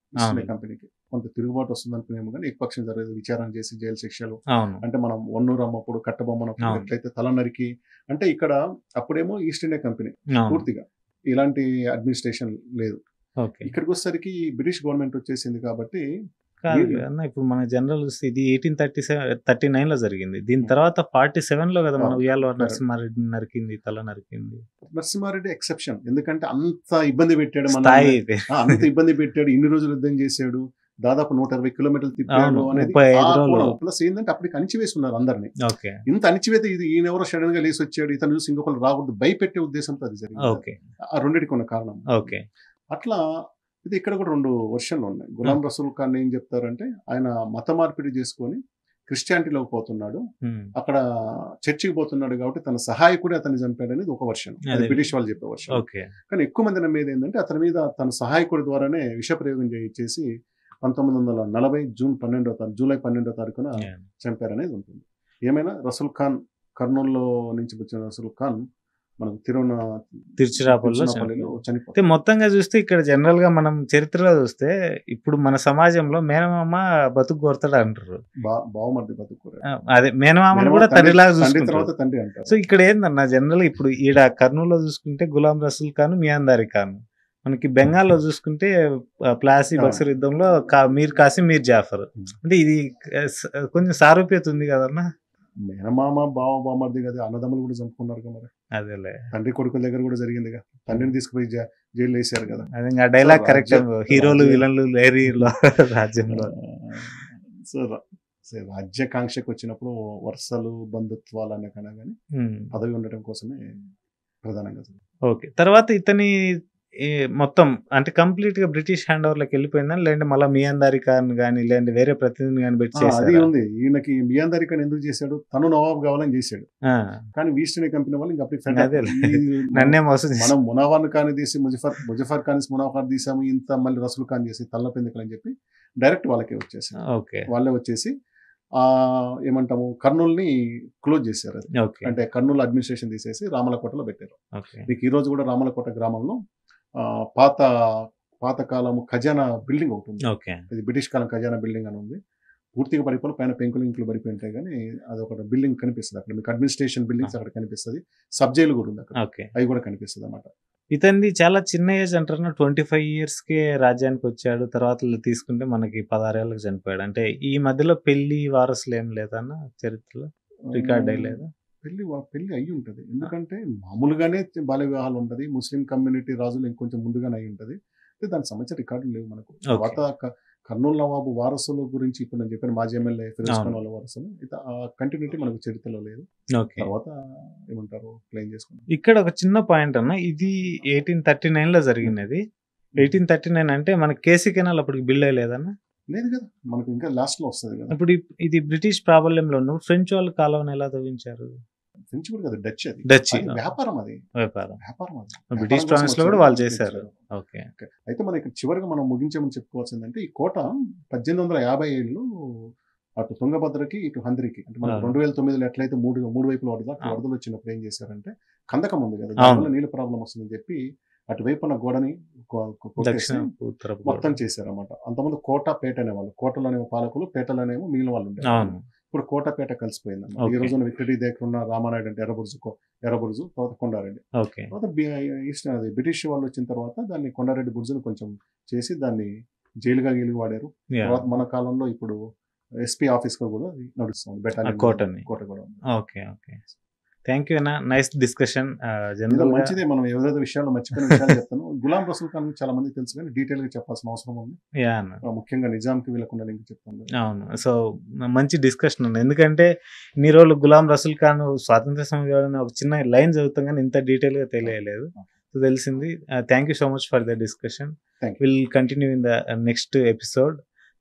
కంపెనీకి. కొంత తిరుగుబాటు వస్తుంది అనుకునేమో కానీ ఏకపక్షం జరగలేదు. విచారణ చేసి జైలు శిక్షలు, అంటే మనం వన్నూరు అమ్మప్పుడు కట్టబొమ్మనప్పుడు ఎట్లయితే తల నరికి, అంటే ఇక్కడ అప్పుడేమో ఈస్ట్ ఇండియా కంపెనీ పూర్తిగా ఇలాంటి అడ్మినిస్ట్రేషన్ లేదు. ఇక్కడికి వచ్చేసరికి బ్రిటిష్ గవర్నమెంట్ వచ్చేసింది కాబట్టి ఇప్పుడు మన జనరల్ ఇది 1839 లో జరిగింది. దీని తర్వాత 47 లో కదా మన ఉయ్యాల నరసింహారెడ్డి నరికింది, తల నరికింది. నరసింహారెడ్డి ఎక్సెప్షన్, ఎందుకంటే అంత ఇబ్బంది పెట్టాడు, అంత ఇబ్బంది పెట్టాడు, ఇన్ని రోజులు యుద్ధం చేశాడు, దాదాపు 120 కిలోమీటర్లు తిప్పాడు అనేది. ప్లస్ ఏంటంటే అప్పటికి అణిచివేసి ఉన్నారు అందరినీ. ఇంత అణిచివేత ఇది ఈయన ఎవరో సడన్ గా లేసి వచ్చాడు, ఇతను చూసి ఇంకొకరు రాకూడదు భయపెట్టే ఉద్దేశంతో అది జరిగింది. ఆ రెండింటికి ఉన్న కారణం. అట్లా ఇది ఇక్కడ కూడా 2 వర్షన్లు ఉన్నాయి. గులాం రసూల్ ఖాన్ ఏం చెప్తారంటే ఆయన మత మార్పిడి చేసుకొని క్రిస్టియానిటీలోకి పోతున్నాడు, అక్కడ చర్చికి పోతున్నాడు కాబట్టి తన సహాయకుడే అతన్ని చంపాడు అనేది ఒక వర్షన్, బ్రిటిష్ వాళ్ళు చెప్పే వర్షన్. కానీ ఎక్కువ మంది నమ్మేది ఏంటంటే అతని మీద తన సహాయకుడి ద్వారానే విషప్రయోగం చేసి 1940 జూలై 12వ తారీఖున చంపారనేది ఉంటుంది. ఏమైనా రసూల్ ఖాన్ కర్నూలులో నుంచి వచ్చిన రసూల్ ఖాన్ మనకు తిరుచిరాపల్లిలో చనిపోతే. మొత్తంగా చూస్తే ఇక్కడ జనరల్ గా మనం చరిత్రలో చూస్తే ఇప్పుడు మన సమాజంలో మేనమామ బతుకు కోరతాడు అంటారు, బావమర్ది బతుకు, అదే మేనమామను కూడా తండ్రిలాగా చూసుకుంటారు. సో ఇక్కడ ఏందన్నా జనరల్ ఇప్పుడు ఈడ కర్నూలులో చూసుకుంటే గులాం రసూల్ ఖాన్, మియాందారి ఖాన్, మనకి బెంగాల్లో చూసుకుంటే ప్లాసీ బక్సర్ యుద్ధంలో మీర్ కాసిం, మీర్ జాఫర్. అంటే ఇది కొంచెం సారూప్యత ఉంది కదన్నా. మేనమామ బావమర్ది కదా, అన్నదమ్ములు కూడా చంపుకున్నారు కదా మరి. అదేలే, తండ్రి కొడుకుల దగ్గర కూడా జరిగింది కదా, తండ్రిని తీసుకుపోయి జైలు వేసారు కదా. అదే డైలాగ్ కరెక్ట్, హీరోలు విలన్లు లేరీలో రాజ్యంలో. సో రాజ్యాకాంక్షకు వచ్చినప్పుడు వరుసలు బంధుత్వాలు అనే కన్నా కానీ పదవి ఉండటం కోసమే ప్రధానంగా. ఓకే. తర్వాత ఇతని మొత్తం అంటే కంప్లీట్ గా బ్రిటిష్ హ్యాండ్ ఓవర్ లోకి వెళ్ళిపోయిందని, లేదంటే మళ్ళీ మియాందారి ఖాన్ కానీ లేదంటే వేరే ప్రతినిధిని కానీ పెట్టి చేశారు? అది ఉంది. ఈయనకి మియాందారి ఖాన్ ఎందుకు చేశాడు, తను నవాబ్ కావాలని చేశాడు. కానీ ఈస్ట్ ఇండియా కంపెనీ వాళ్ళు నన్నే మోసం, మనం మునావార్ ఖాన్ తీసి ముజఫర్ ఖాన్ మునావార్ తీసాము, ఇంత మళ్ళీ రసూల్ ఖాన్ చేసి తల్లపెందుకని చెప్పి డైరెక్ట్ వాళ్ళకే వచ్చేసి ఓకే వాళ్ళే వచ్చేసి ఏమంటాము కర్నూలుని క్లోజ్ చేశారు. అది ఓకే అంటే కర్నూలు అడ్మినిస్ట్రేషన్ తీసేసి రామలకోటలో పెట్టారు. ఓకే మీకు ఈ రోజు కూడా రామలకోట గ్రామంలో పాతకాలము ఖజానా బిల్డింగ్ ఒకటి ఉంది. ఓకే ఇది బ్రిటిష్ కాలం ఖజానా బిల్డింగ్ అని ఉంది. పూర్తిగా పడిపోయి పైన పెంకులు ఇంకులు పడిపోయి ఉంటాయి, కానీ అది ఒక బిల్డింగ్ కనిపిస్తుంది అక్కడ. మీకు అడ్మినిస్ట్రేషన్ బిల్డింగ్స్ అక్కడ కనిపిస్తుంది. సబ్ జైలు కూడా ఉంది అక్కడ, ఓకే అవి కూడా కనిపిస్తుంది అన్నమాట. ఇతంది చాలా చిన్న ఏజ్ అంటారు, 25 years కే రాజ్యానికి వచ్చాడు. తర్వాత తీసుకుంటే మనకి 16 ఏళ్ళకి చనిపోయాడు. అంటే ఈ మధ్యలో పెళ్లి వారసులు ఏం లేదన్న చరిత్రలో రికార్డ్ అయ్యలేదా? పెళ్లి అయ్యి ఉంటుంది, ఎందుకంటే మామూలుగానే బాల్య వివాహాలు ఉంటుంది. ముస్లిం కమ్యూనిటీ రాజులు ఇంకొంచెం ముందుగానే అయ్యి ఉంటుంది. దానికి సంబంధించిన రికార్డులు లేవు మనకు. తర్వాత కర్నూలు నవాబు వారసుల గురించి ఇప్పుడు నేను చెప్పిన మాజీ ఎమ్మెల్యే ఫిరోజ్ ఖాన్ వాళ్ళ వారసులు, కంటిన్యూటీ మనకు చరిత్రలో లేదు. తర్వాత ఏమంటారు క్లెయిమ్ చేసుకున్నాం. ఇక్కడ ఒక చిన్న పాయింట్ అన్న, ఇది 1839 లో జరిగినది. 1839 అంటే మనకి కేసీ కెనాల్ అప్పటికి బిల్డ్ అయ్యలేదన్న? లేదు కదా, మనకు ఇంకా లాస్ట్ లో వస్తుంది కదా. ఇప్పుడు ఇది బ్రిటిష్ ప్రాబల్యంలో ఉన్నప్పుడు ఫ్రెంచ్ వాళ్ళు కాలువను ఎలా తవ్వించారు? ఫ్రెంచ్ కూడా కదా, డచ్. అది డచ్ వ్యాపారం, అది వ్యాపారం. అది బ్రిటిష్ ప్రావిన్స్ లో కూడా వాళ్ళు చేశారు. ఓకే. అయితే మన ఇక్కడ చివరిగా మనం ముగించేమని చెప్పుకోవాల్సిందంటే, ఈ కోట 1857లో అటు తుంగభద్రకి ఇటు హంద్రికి, అంటే మనం 2009లో ఎట్లయితే మూడు వైపుల వరదలు వచ్చినప్పుడు ఏం చేశారంటే, కందకం ఉంది కదా, దానివల్ల నీళ్ళ ప్రాబ్లం వస్తుందని చెప్పి అటువైపున గోడని మొత్తం చేశారన్నమాట. అంతకుముందు కోట పేట అనేవాళ్ళు, కోటలోనే పాలకులు, పేటలోనేమో మిగిలిన వాళ్ళు ఉండేవాళ్ళు. ఇప్పుడు కోటపేట కలిసిపోయింది అన్నమాట. ఈ రోజున విక్టరీ దగ్గర ఉన్న రామానాయుడు అంటే ఎర్రబుర్జు, తర్వాత కొండారెడ్డి. తర్వాత బ్రిటిష్ వాళ్ళు వచ్చిన తర్వాత దాన్ని కొండారెడ్డి బుర్జును కొంచెం చేసి దాన్ని జైలుగా వాడారు. తర్వాత మన కాలంలో ఇప్పుడు ఎస్పీ ఆఫీస్ గా కూడా నడుస్తుంది బెటాలియన్ కోట కూడా. ఓకే ఓకే, థ్యాంక్ యూ అన్న, నైస్ డిస్కషన్. మంచిదే, మనం ఏదైతే విషయాలు మర్చిపోయిన విషయాలు చెప్తాను. గులాం రసూల్ ఖాన్ చాలా మంది తెలుసు, కానీ డీటెయిల్ గా చెప్పాల్సిన అవసరం ఉంది. ముఖ్యంగా నిజాంకి వీళ్ళకుండా లింక్ చెప్తాను. అవును, సో మంచి డిస్కషన్ ఉంది. ఎందుకంటే ఇన్ని రోజులు గులాం రసూల్ ఖాన్ స్వాతంత్ర సమయంలో ఒక చిన్న లైన్ చదువుతాం, కానీ ఇంత డీటెయిల్ గా తెలియలేదు. సో తెలిసింది. Thank you so much for the discussion. Will continue in the next episode.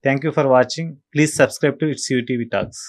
Thank you for watching. Please subscribe to It's UTV Talks.